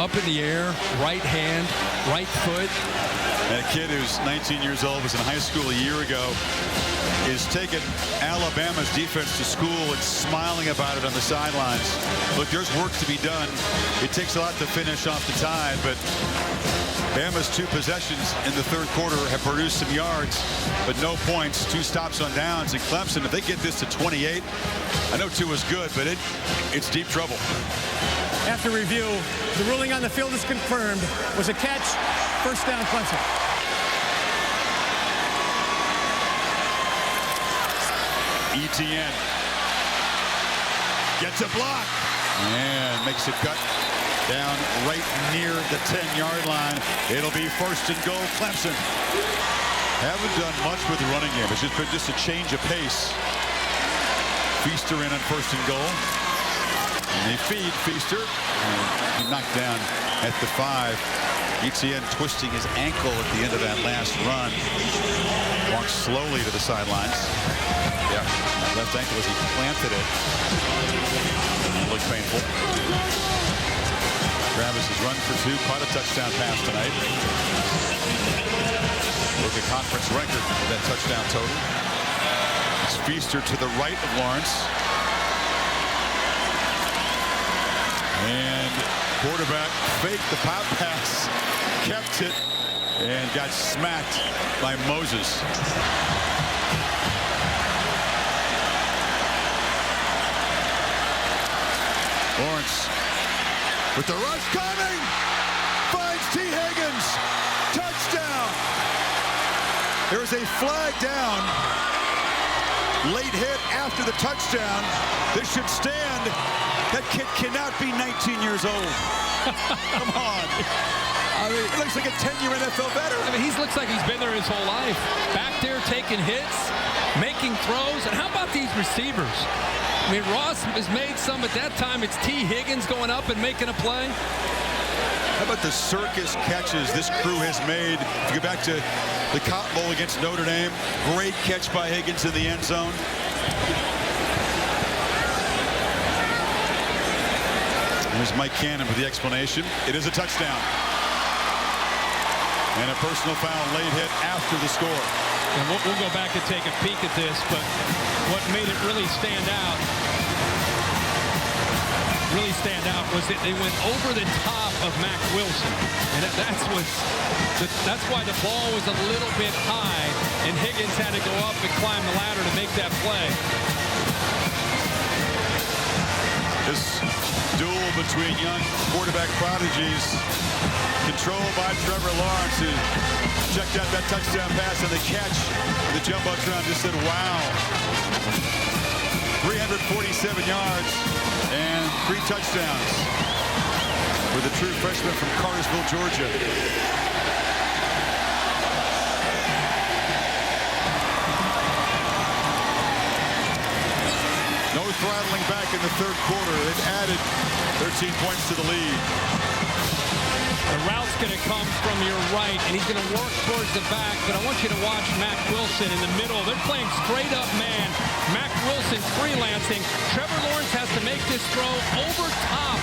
Up in the air, right hand, right foot. And a kid who's 19 years old, was in high school a year ago, is taking Alabama's defense to school and smiling about it on the sidelines. Look, there's work to be done. It takes a lot to finish off the tie, but Bama's 2 possessions in the third quarter have produced some yards, but no points. 2 stops on downs. And Clemson, if they get this to 28, I know 2 is good, but it's deep trouble. After review, the ruling on the field is confirmed. Was a catch. First down, Clemson. ETN gets a block and makes a cut down right near the 10-yard line. It'll be first and goal, Clemson. Haven't done much with the running game. It's just been a change of pace. Feaster in on first and goal. And they feed Feaster. And he knocked down at the 5. ETN twisting his ankle at the end of that last run. Walks slowly to the sidelines. Yeah, that left ankle as he planted it. It looked painful. Travis has run for 2, caught a touchdown pass tonight. Broke a conference record for that touchdown total. It's Feaster to the right of Lawrence. And quarterback faked the pop pass, kept it, and got smacked by Moses. Lawrence with the rush coming, finds T. Higgins, touchdown. There's a flag down, late hit after the touchdown. This should stand. That kid cannot be 19 years old. Come on. I mean, he looks like a 10-year NFL veteran. I mean, he looks like he's been there his whole life. Back there taking hits, making throws. And how about these receivers? I mean, Ross has made some at that time. It's T. Higgins going up and making a play. How about the circus catches this crew has made? If you go back to the Cotton Bowl against Notre Dame, great catch by Higgins in the end zone. Here's Mike Cannon with the explanation. It is a touchdown. And a personal foul, late hit after the score. And we'll go back and take a peek at this, but what made it really stand out was that they went over the top of Mac Wilson. And that's why the ball was a little bit high, and Higgins had to go up and climb the ladder to make that play. This duel between young quarterback prodigies, controlled by Trevor Lawrence, who checked out that touchdown pass and the catch. The Jumbotron just said, wow. 347 yards and 3 touchdowns for the true freshman from Cartersville, Georgia. No throttling back in the third quarter. They've added 13 points to the lead. The route's going to come from your right, and he's going to work towards the back, but I want you to watch Mac Wilson in the middle. They're playing straight up man. Mac Wilson freelancing. Trevor Lawrence has to make this throw over top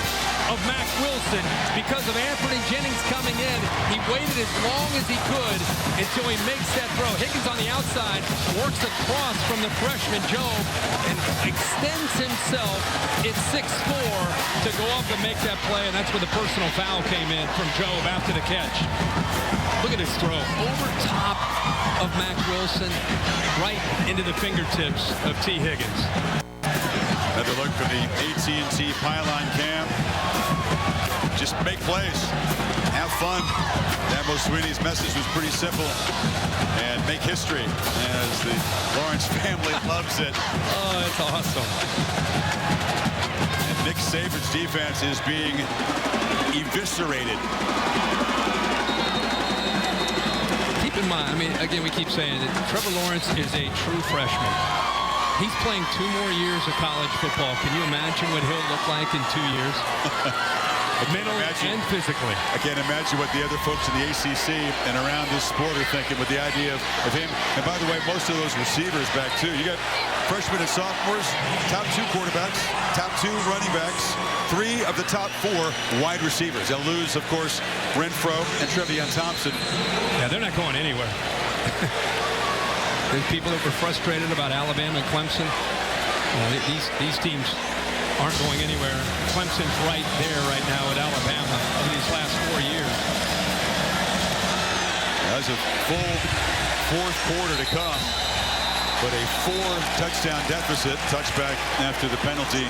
of Mac Wilson because of Anthony Jennings coming in. He waited as long as he could until he makes that throw. Higgins on the outside works across from the freshman Job and extends himself at 6'4" to go up and make that play, and that's where the personal foul came in from Job after the catch. Look at this throw. Over top of Mac Wilson, right into the fingertips of T. Higgins. Another look from the AT&T pylon cam. Just make plays. Have fun. Dabo Swinney's message was pretty simple. And make history, as the Lawrence family loves it. Oh, it's awesome. And Nick Saban's defense is being eviscerated. Keep in mind, I mean, again, we keep saying that Trevor Lawrence is a true freshman. He's playing 2 more years of college football. Can you imagine what he'll look like in 2 years? Mentally and physically. I can't imagine what the other folks in the ACC and around this sport are thinking with the idea of him. And by the way, most of those receivers back too. You got freshmen and sophomores, top 2 quarterbacks, top 2 running backs, 3 of the top 4 wide receivers. They'll lose, of course, Renfro and Trevion Thompson. Yeah, they're not going anywhere. There's people that were frustrated about Alabama and Clemson. These teams aren't going anywhere. Clemson's right there right now at Alabama over these last 4 years. There's a full 4th quarter to come, but a 4-touchdown deficit. Touchback after the penalty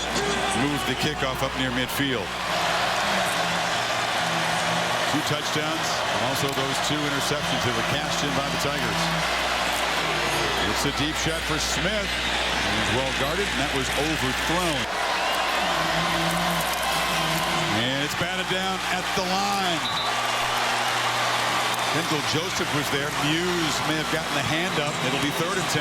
moved the kickoff up near midfield. 2 touchdowns, and also those 2 interceptions that were cashed in by the Tigers. It's a deep shot for Smith. Well guarded, and that was overthrown. And it's batted down at the line. Kendall Joseph was there. Muse may have gotten the hand up. It'll be 3rd and 10.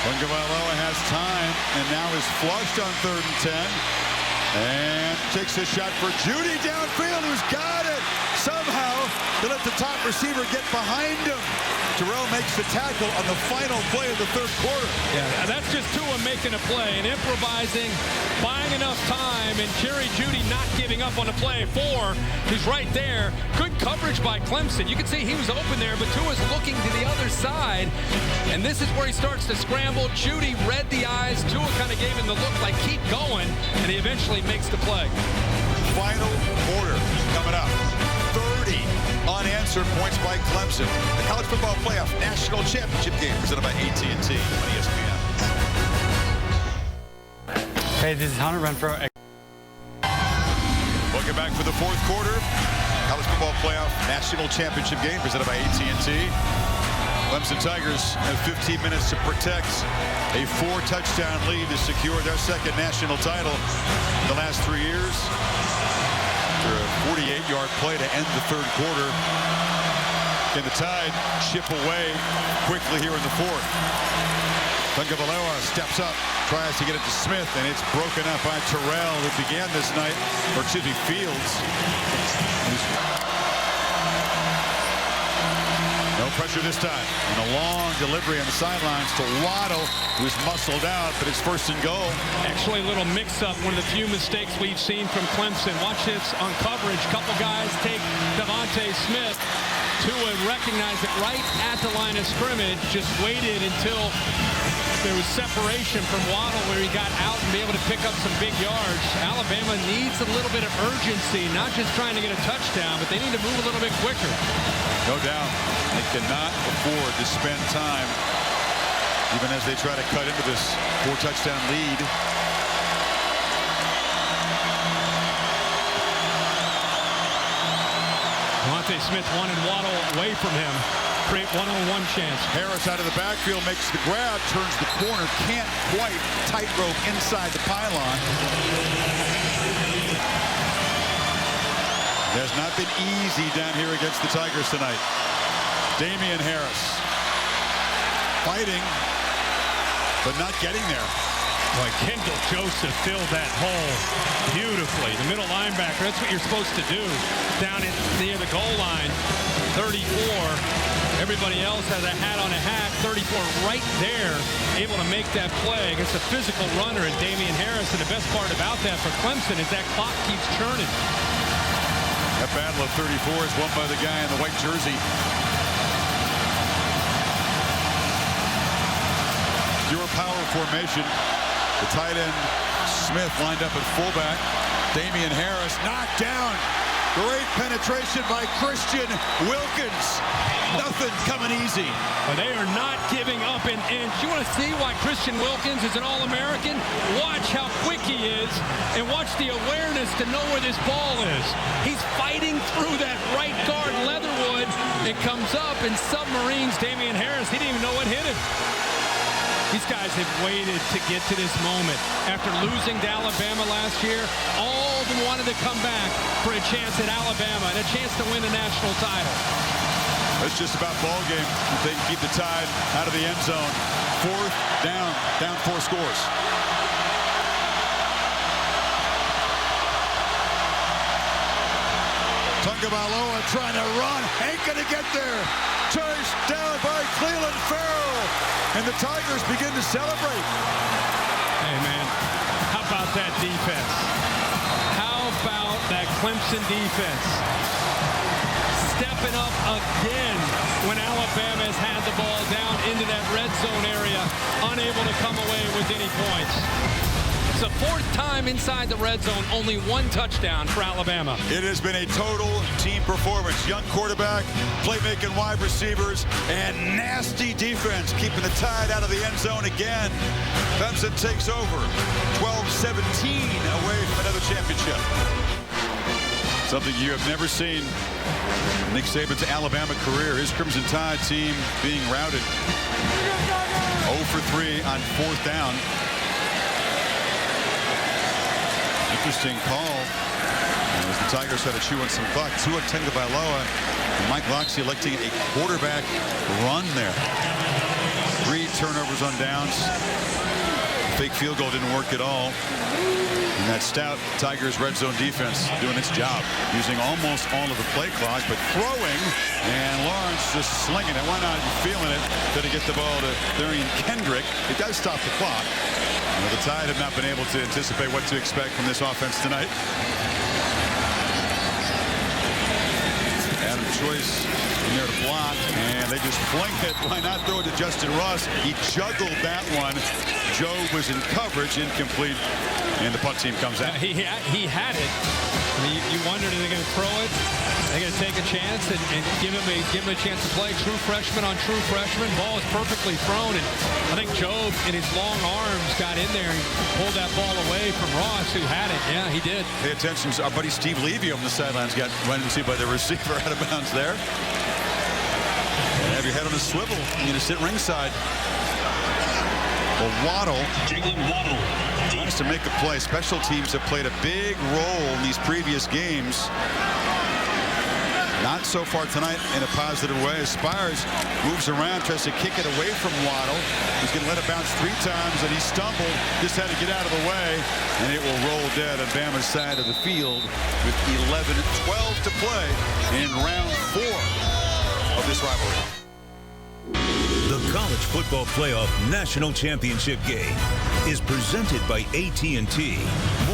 Tagovailoa has time and now is flushed on 3rd and 10. And takes a shot for Judy downfield, who's got it. Somehow, they let the top receiver get behind him. Terrell makes the tackle on the final play of the 3rd quarter. Yeah, that's just Tua making a play and improvising, buying enough time, and Jerry Jeudy not giving up on the play. 4, he's right there. Good coverage by Clemson. You can see he was open there, but Tua's looking to the other side, and this is where he starts to scramble. Jeudy read the eyes. Tua kind of gave him the look like, keep going, and he eventually makes the play. Final quarter coming up. 30 unanswered points by Clemson. The College Football Playoff National Championship game presented by AT&T on ESPN. Hey, this is Hunter Renfro. Welcome back for the 4th quarter. College Football Playoff National Championship game presented by AT&T. Clemson Tigers have 15 minutes to protect a 4-touchdown lead to secure their 2nd national title in the last 3 years. A 48-yard play to end the 3rd quarter. Can the Tide chip away quickly here in the 4th? Tagovailoa steps up, tries to get it to Smith, and it's broken up by Terrell, who began this night, or excuse me, Fields. No pressure this time. And a long delivery on the sidelines to Waddle, who's muscled out, but it's 1st and goal. Actually, a little mix-up. One of the few mistakes we've seen from Clemson. Watch this on coverage. Couple guys take Devontae Smith. Tua recognized it right at the line of scrimmage. Just waited until there was separation from Waddle where he got out and be able to pick up some big yards. Alabama needs a little bit of urgency, not just trying to get a touchdown, but they need to move a little bit quicker. No doubt. They cannot afford to spend time, even as they try to cut into this 4-touchdown lead. Devontae Smith wanted Waddle away from him. Create one-on-one chance. Harris out of the backfield makes the grab, turns the corner, can't quite tightrope inside the pylon. It has not been easy down here against the Tigers tonight. Damian Harris fighting, but not getting there. Boy, Kendall Joseph filled that hole beautifully. The middle linebacker, that's what you're supposed to do. Down near the goal line, 34. Everybody else has a hat on a hat. 34 right there, able to make that play against a physical runner in Damian Harris. And the best part about that for Clemson is that clock keeps churning. That battle of 34 is won by the guy in the white jersey. Your power formation. The tight end Smith lined up at fullback. Damian Harris knocked down. Great penetration by Christian Wilkins. Nothing coming easy. But they are not giving up an inch. You want to see why Christian Wilkins is an All-American? Watch how quick he is and watch the awareness to know where this ball is. He's fighting through that right guard, Leatherwood. It comes up and submarines Damian Harris. He didn't even know what hit him. These guys have waited to get to this moment. After losing to Alabama last year, all of them wanted to come back for a chance at Alabama and a chance to win the national title. It's just about ball game. If they can keep the Tide out of the end zone. 4th down 4 scores. Tagovailoa trying to run. Ain't going to get there. Chased down by Cleveland Farrell. And the Tigers begin to celebrate. Hey, man, how about that defense? How about that Clemson defense? Stepping up again when Alabama has had the ball down into that red zone area, unable to come away with any points. It's the fourth time inside the red zone, only one touchdown for Alabama. It has been a total team performance. Young quarterback, playmaking wide receivers, and nasty defense, keeping the Tide out of the end zone again. Clemson takes over, 12-17 away from another championship. Something you have never seen in Nick Saban's Alabama career. His Crimson Tide team being routed. 0 for 3 on 4th down. Interesting call as the Tigers had to chew on some clock. Tua Tagovailoa and Mike Loxley electing a quarterback run there. 3 turnovers on downs. Fake field goal didn't work at all. And that stout Tigers red zone defense doing its job, using almost all of the play clock, but throwing, and Lawrence just slinging it. Why not? Feeling it. Did he get the ball to Darian Kendrick? It does stop the clock. The Tide have not been able to anticipate what to expect from this offense tonight. Adam Choice in there to block, and they just fling it. Why not throw it to Justin Ross? He juggled that one. Joe was in coverage, incomplete, and the punt team comes out. He had it. I mean, you wondered, are they going to throw it? Are they going to take a chance and give him a chance to play? True freshman on true freshman. Ball is perfectly thrown, and I think Joe, in his long arms, got in there and pulled that ball away from Ross, who had it. Yeah, he did. Pay attention. Our buddy Steve Levy on the sidelines got run into by the receiver out of bounds there. And have your head on a swivel. You're going to sit ringside. Well, Waddle tries to make a play. Special teams have played a big role in these previous games. Not so far tonight in a positive way. Spires moves around, tries to kick it away from Waddle. He's going to let it bounce 3 times, and he stumbled. Just had to get out of the way, and it will roll dead on Bama's side of the field with 11-12 to play in round 4 of this rivalry. The College Football Playoff National Championship game is presented by AT&T.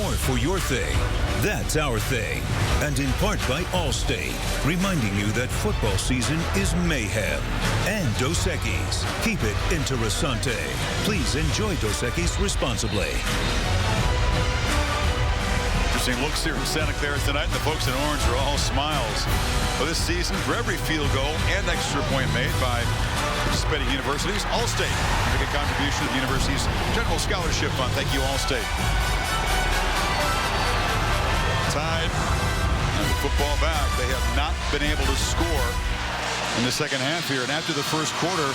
More for your thing. That's our thing. And in part by Allstate, reminding you that football season is mayhem. And Dos Equis. Keep it interessante. Please enjoy Dos Equis responsibly. Interesting looks here from Santa Clara tonight, and the folks in orange are all smiles. For this season, for every field goal and extra point made by participating universities, Allstate. Make a contribution to the university's general scholarship fund. Thank you, Allstate. Tide and the football back. They have not been able to score in the second half here. And after the first quarter,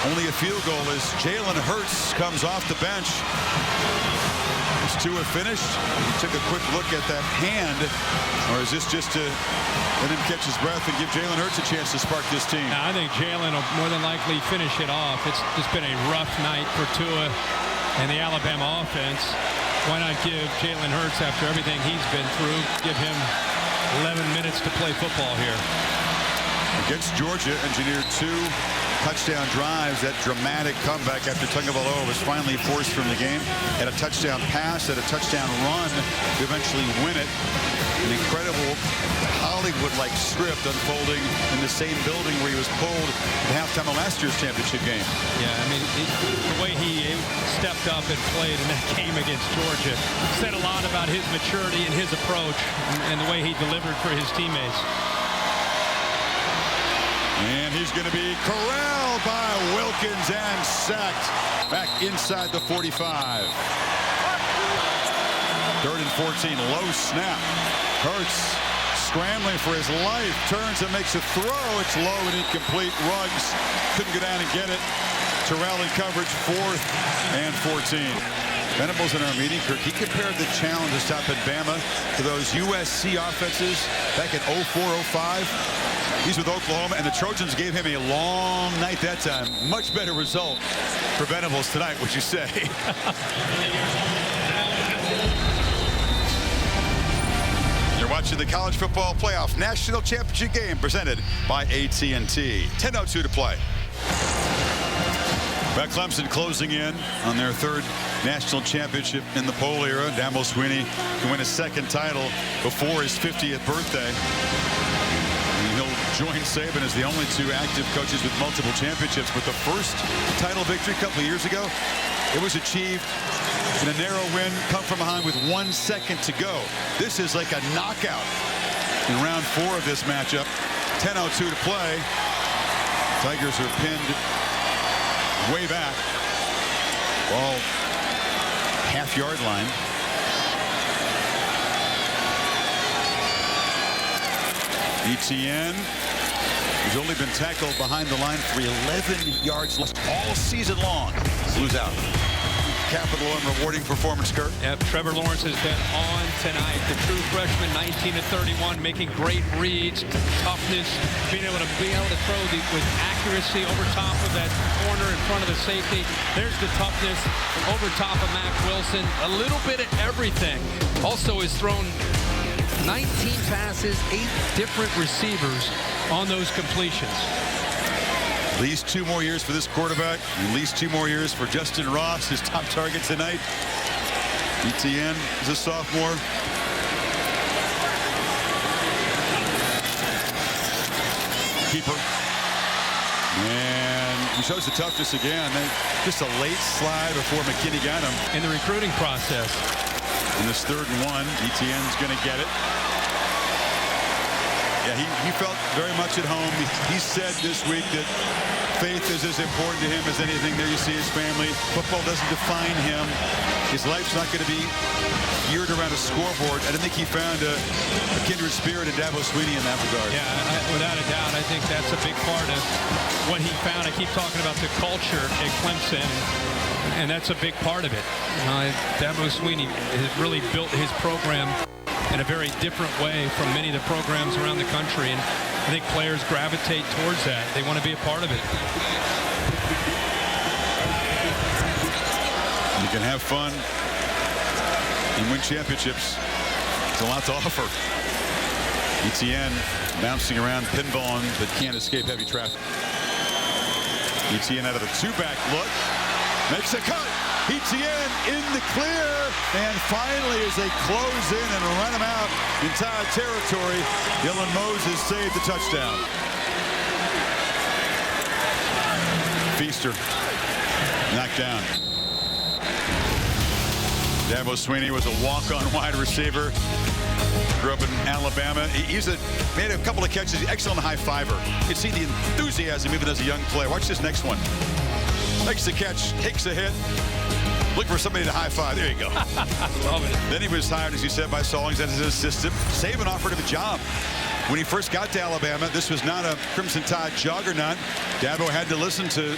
only a field goal as Jalen Hurts comes off the bench. Is Tua finished? He took a quick look at that hand. Or is this just to let him catch his breath and give Jalen Hurts a chance to spark this team? Now, I think Jalen will more than likely finish it off. It's just been a rough night for Tua and the Alabama offense. Why not give Jalen Hurts, after everything he's been through, give him 11 minutes to play football here? Against Georgia, engineered 2 touchdown drives. That dramatic comeback after Tagovailoa was finally forced from the game. Had a touchdown pass, had a touchdown run to eventually win it. An incredible Hollywood-like script unfolding in the same building where he was pulled at halftime of last year's championship game. Yeah, I mean, the way he stepped up and played in that game against Georgia said a lot about his maturity and his approach and the way he delivered for his teammates. And he's going to be corralled by Wilkins and sacked back inside the 45. 3rd and 14, low snap. Hurts scrambling for his life, turns and makes a throw. It's low and incomplete. Ruggs couldn't go down and get it. Terrell in coverage, 4th and 14. Venables in our meeting, Kirk, he compared the challenges top at Bama to those USC offenses back in 04-05. He's with Oklahoma, and the Trojans gave him a long night that time. Much better result for Venables tonight, would you say? watching the College Football Playoff National Championship game presented by AT&T. 10:02 to play. But Clemson closing in on their third national championship in the Poll era. Dabo Swinney can win his second title before his 50th birthday. And he'll join Saban as the only two active coaches with multiple championships. But the first title victory a couple of years ago, it was achieved in a narrow win, come from behind with 1 second to go. This is like a knockout in round 4 of this matchup. 10:02 to play. Tigers are pinned way back. Ball half-yard line. ETN has only been tackled behind the line for 11 yards less all season long. Blues out. Capital and rewarding performance, Kurt. Yep, Trevor Lawrence has been on tonight. The true freshman, 19-31, making great reads, toughness, being able to throw with accuracy over top of that corner in front of the safety. There's the toughness over top of Mac Wilson. A little bit of everything. Also has thrown 19 passes, 8 different receivers on those completions. At least 2 more years for this quarterback. At least 2 more years for Justin Ross, his top target tonight. ETN is a sophomore. Keeper. And he shows the toughness again. Just a late slide before McKinney got him. In the recruiting process. In this 3rd and 1, ETN's going to get it. Yeah, he felt very much at home. He said this week that faith is as important to him as anything. There you see his family. Football doesn't define him. His life's not going to be geared around a scoreboard. I don't think he found a kindred spirit in Dabo Swinney in that regard. Yeah, without a doubt, I think that's a big part of what he found. I keep talking about the culture at Clemson, and that's a big part of it. Dabo Swinney has really built his program in a very different way from many of the programs around the country, and I think players gravitate towards that. They want to be a part of it. You can have fun and win championships. It's a lot to offer. ETN bouncing around, pinballing, but can't escape heavy traffic. ETN out of the 2-back look, makes a cut. ETN in the clear, and finally as they close in and run him out in Tide territory, Dylan Moses saved the touchdown. Feaster knocked down. Dabo Swinney was a walk-on wide receiver. Grew up in Alabama. He's made a couple of catches. Excellent high fiver. You can see the enthusiasm even as a young player. Watch this next one. Makes the catch, takes a hit. Look for somebody to high five. There you go. Love it. Then he was hired, as you said, by Stallings as his assistant. Saban offered him a job. When he first got to Alabama, this was not a Crimson Tide juggernaut. Dabo had to listen to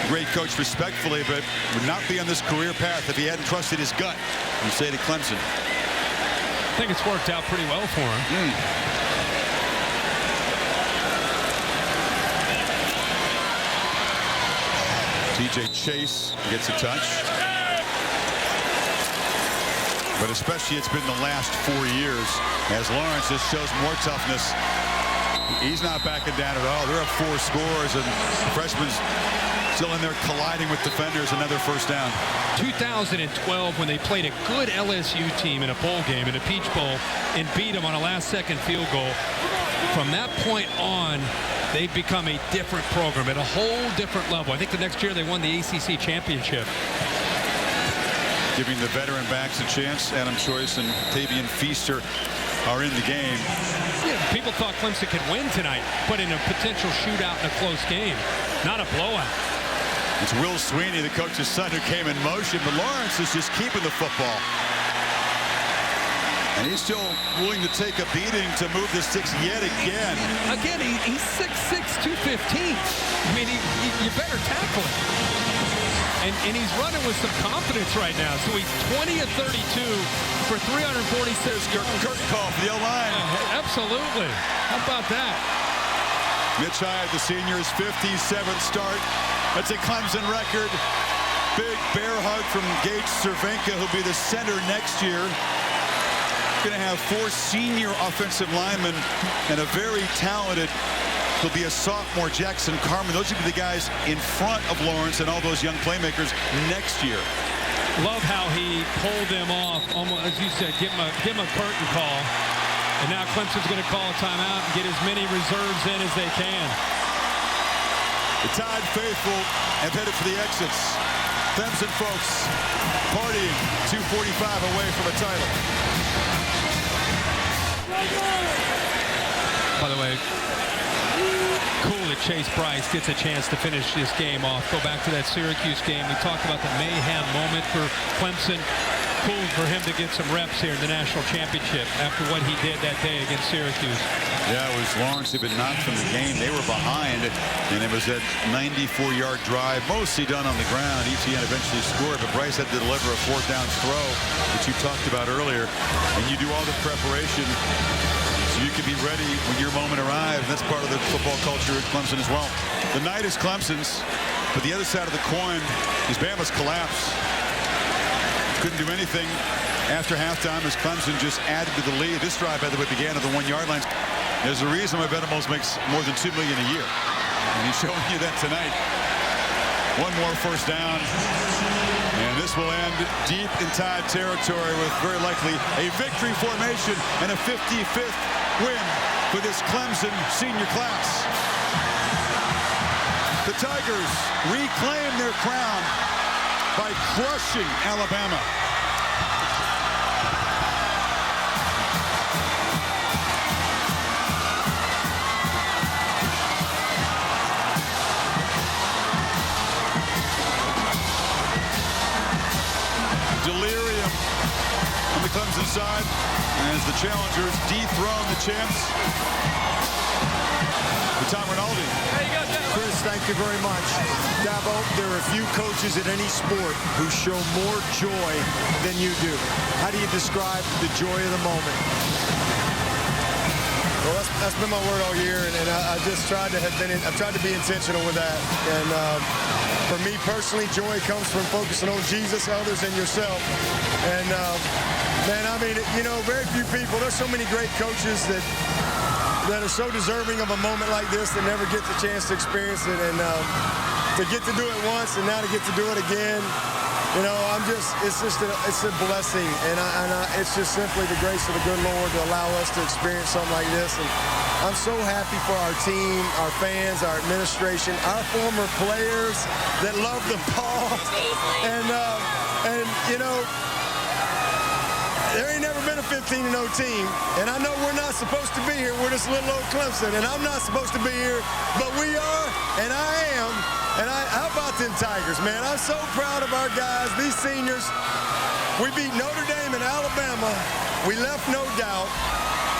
great coach respectfully, but would not be on this career path if he hadn't trusted his gut and stayed at Clemson. I think it's worked out pretty well for him. TJ Chase gets a touch. But especially it's been the last 4 years as Lawrence just shows more toughness. He's not backing down at all. They're up 4 scores, and the freshman's still in there colliding with defenders. Another first down. 2012, when they played a good LSU team in a bowl game, in a Peach Bowl, and beat them on a last-second field goal. From that point on, they've become a different program at a whole different level. I think the next year they won the ACC championship. Giving the veteran backs a chance. Adam Choice and Tavian Feaster are in the game. Yeah, people thought Clemson could win tonight, but in a potential shootout in a close game, not a blowout. It's Will Sweeney, the coach's son, who came in motion, but Lawrence is just keeping the football. And he's still willing to take a beating to move the sticks yet again. Again, he's 6'6", 215. I mean, you better tackle him. And he's running with some confidence right now. So he's 20 of 32 for 346. Kurt call for the O-line. Absolutely. How about that? Mitch Hyatt, the senior's 57th start. That's a Clemson record. Big bear hug from Gage Cervenka, who'll be the center next year. going to have 4 senior offensive linemen and a very talented, he'll be a sophomore, Jackson Carmen. Those will be the guys in front of Lawrence and all those young playmakers next year. Love how he pulled them off, almost, as you said, give him a curtain call. And now Clemson's going to call a timeout and get as many reserves in as they can. The Tide faithful have headed for the exits. Clemson folks partying 2:45 away from a title. By the way, cool that Chase Bryce gets a chance to finish this game off. Go back to that Syracuse game. We talked about the mayhem moment for Clemson. Cool for him to get some reps here in the national championship after what he did that day against Syracuse. Yeah, it was Lawrence who had been knocked from the game. They were behind, and it was that 94-yard drive, mostly done on the ground. ETN eventually scored, but Bryce had to deliver a 4th down throw, which you talked about earlier. And you do all the preparation so you can be ready when your moment arrives. That's part of the football culture at Clemson as well. The night is Clemson's, but the other side of the coin is Bama's collapse. Couldn't do anything after halftime as Clemson just added to the lead. This drive, by the way, began at the 1-yard line. There's a reason why Venables makes more than $2 million a year. And he's showing you that tonight. One more first down. And this will end deep in Tide territory with very likely a victory formation and a 55th win for this Clemson senior class. The Tigers reclaim their crown by crushing Alabama. Delirium on the Clemson side as the challengers dethrone the champs. Tom Rinaldi. Chris, thank you very much. Dabo, there are a few coaches at any sport who show more joy than you do. How do you describe the joy of the moment? Well, that's been my word all year, and I just tried to I've tried to be intentional with that. And for me personally, joy comes from focusing on Jesus, others, and yourself. And man, I mean, you know, very few people. There's so many great coaches that are so deserving of a moment like this that never get the chance to experience it, and to get to do it once and now to get to do it again, you know, it's a blessing, and it's just simply the grace of the good Lord to allow us to experience something like this. And I'm so happy for our team, our fans, our administration, our former players that love the ball, and you know, there ain't never been a 15-0 team, and I know we're not supposed to be here. We're just little old Clemson, and I'm not supposed to be here, but we are, and I am. And how about them Tigers, man? I'm so proud of our guys, these seniors. We beat Notre Dame and Alabama. We left no doubt,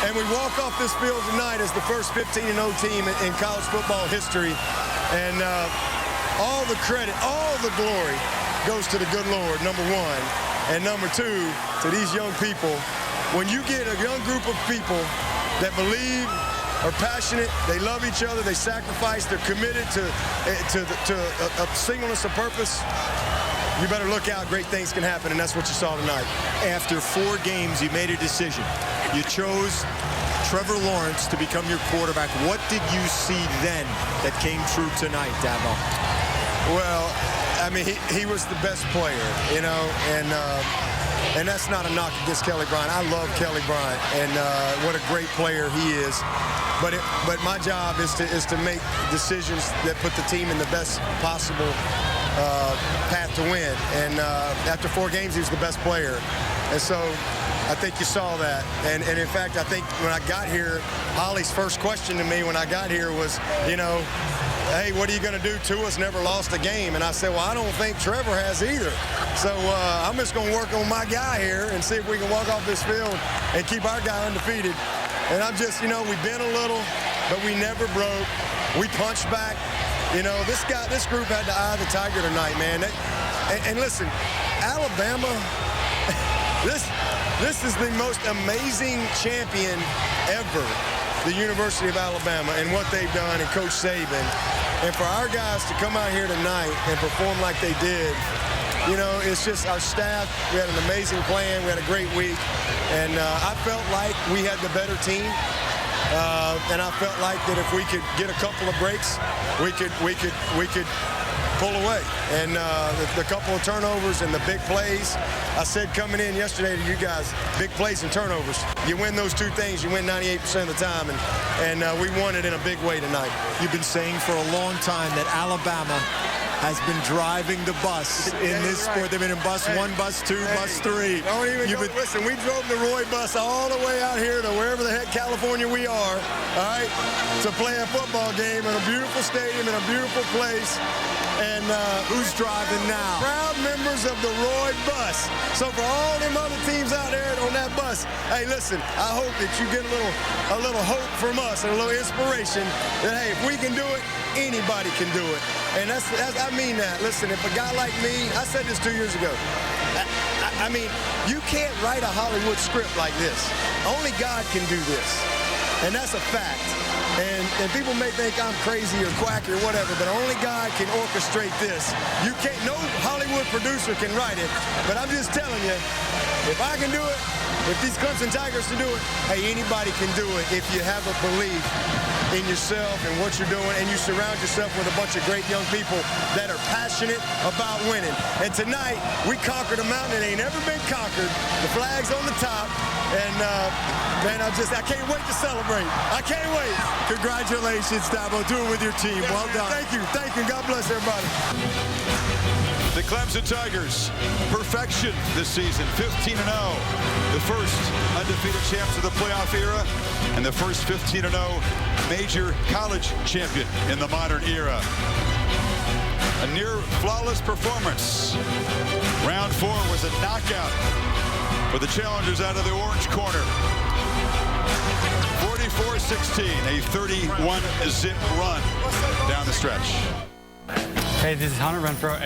and we walk off this field tonight as the first 15-0 team in college football history. And all the credit, all the glory goes to the good Lord, number one. And number two, to these young people, when you get a young group of people that believe, are passionate, they love each other, they sacrifice, they're committed to a singleness of purpose, you better look out. Great things can happen, and that's what you saw tonight. After 4 games, you made a decision. You chose Trevor Lawrence to become your quarterback. What did you see then that came true tonight, Dabo? Well, I mean, he was the best player, you know, and that's not a knock against Kelly Bryant. I love Kelly Bryant, and what a great player he is. But my job is to make decisions that put the team in the best possible path to win. And after 4 games, he was the best player. And so I think you saw that. And in fact, I think when I got here, Holly's first question to me when I got here was, you know, hey, what are you going to do? Tua's never lost a game. And I said, well, I don't think Trevor has either. So I'm just going to work on my guy here and see if we can walk off this field and keep our guy undefeated. And I'm just, you know, we bent a little, but we never broke. We punched back. You know, this group had the eye of the tiger tonight, man. And listen, Alabama, this is the most amazing champion ever, the University of Alabama, and what they've done, and Coach Saban. And for our guys to come out here tonight and perform like they did, you know, it's just our staff. We had an amazing plan. We had a great week. And I felt like we had the better team. And I felt like that if we could get a couple of breaks, we could pull away. And the couple of turnovers and the big plays, I said coming in yesterday to you guys, big plays and turnovers. You win those two things, you win 98% of the time, and we won it in a big way tonight. You've been saying for a long time that Alabama has been driving the bus in this sport. They've been in bus 1, bus 2, bus 3. Don't even listen, we drove the Roy bus all the way out here to wherever the heck California we are, all right, to play a football game in a beautiful stadium in a beautiful place. And who's driving now? Proud members of the Roy bus. So for all them other teams out there on that bus, hey, listen, I hope that you get a little hope from us and a little inspiration that, hey, if we can do it, anybody can do it. And that's I mean that. Listen, if a guy like me, I said this 2 years ago, I mean, you can't write a Hollywood script like this. Only God can do this. And that's a fact. And people may think I'm crazy or quacky or whatever, but only God can orchestrate this. You can't, no Hollywood producer can write it, but I'm just telling you, if I can do it, if these Clemson Tigers can do it, hey, anybody can do it if you have a belief in yourself and what you're doing, and you surround yourself with a bunch of great young people that are passionate about winning. And tonight, we conquered a mountain that ain't ever been conquered. The flag's on the top, and man, I can't wait to celebrate. I can't wait. Congratulations, Dabo. Do it with your team. Yeah, well done. Thank you. God bless everybody. The Clemson Tigers, perfection this season, 15-0. The first undefeated champs of the playoff era and the first 15-0 major college champion in the modern era. A near flawless performance. Round 4 was a knockout for the challengers out of the orange corner. 44-16, a 31-zip run down the stretch. Hey, this is Hunter Renfro.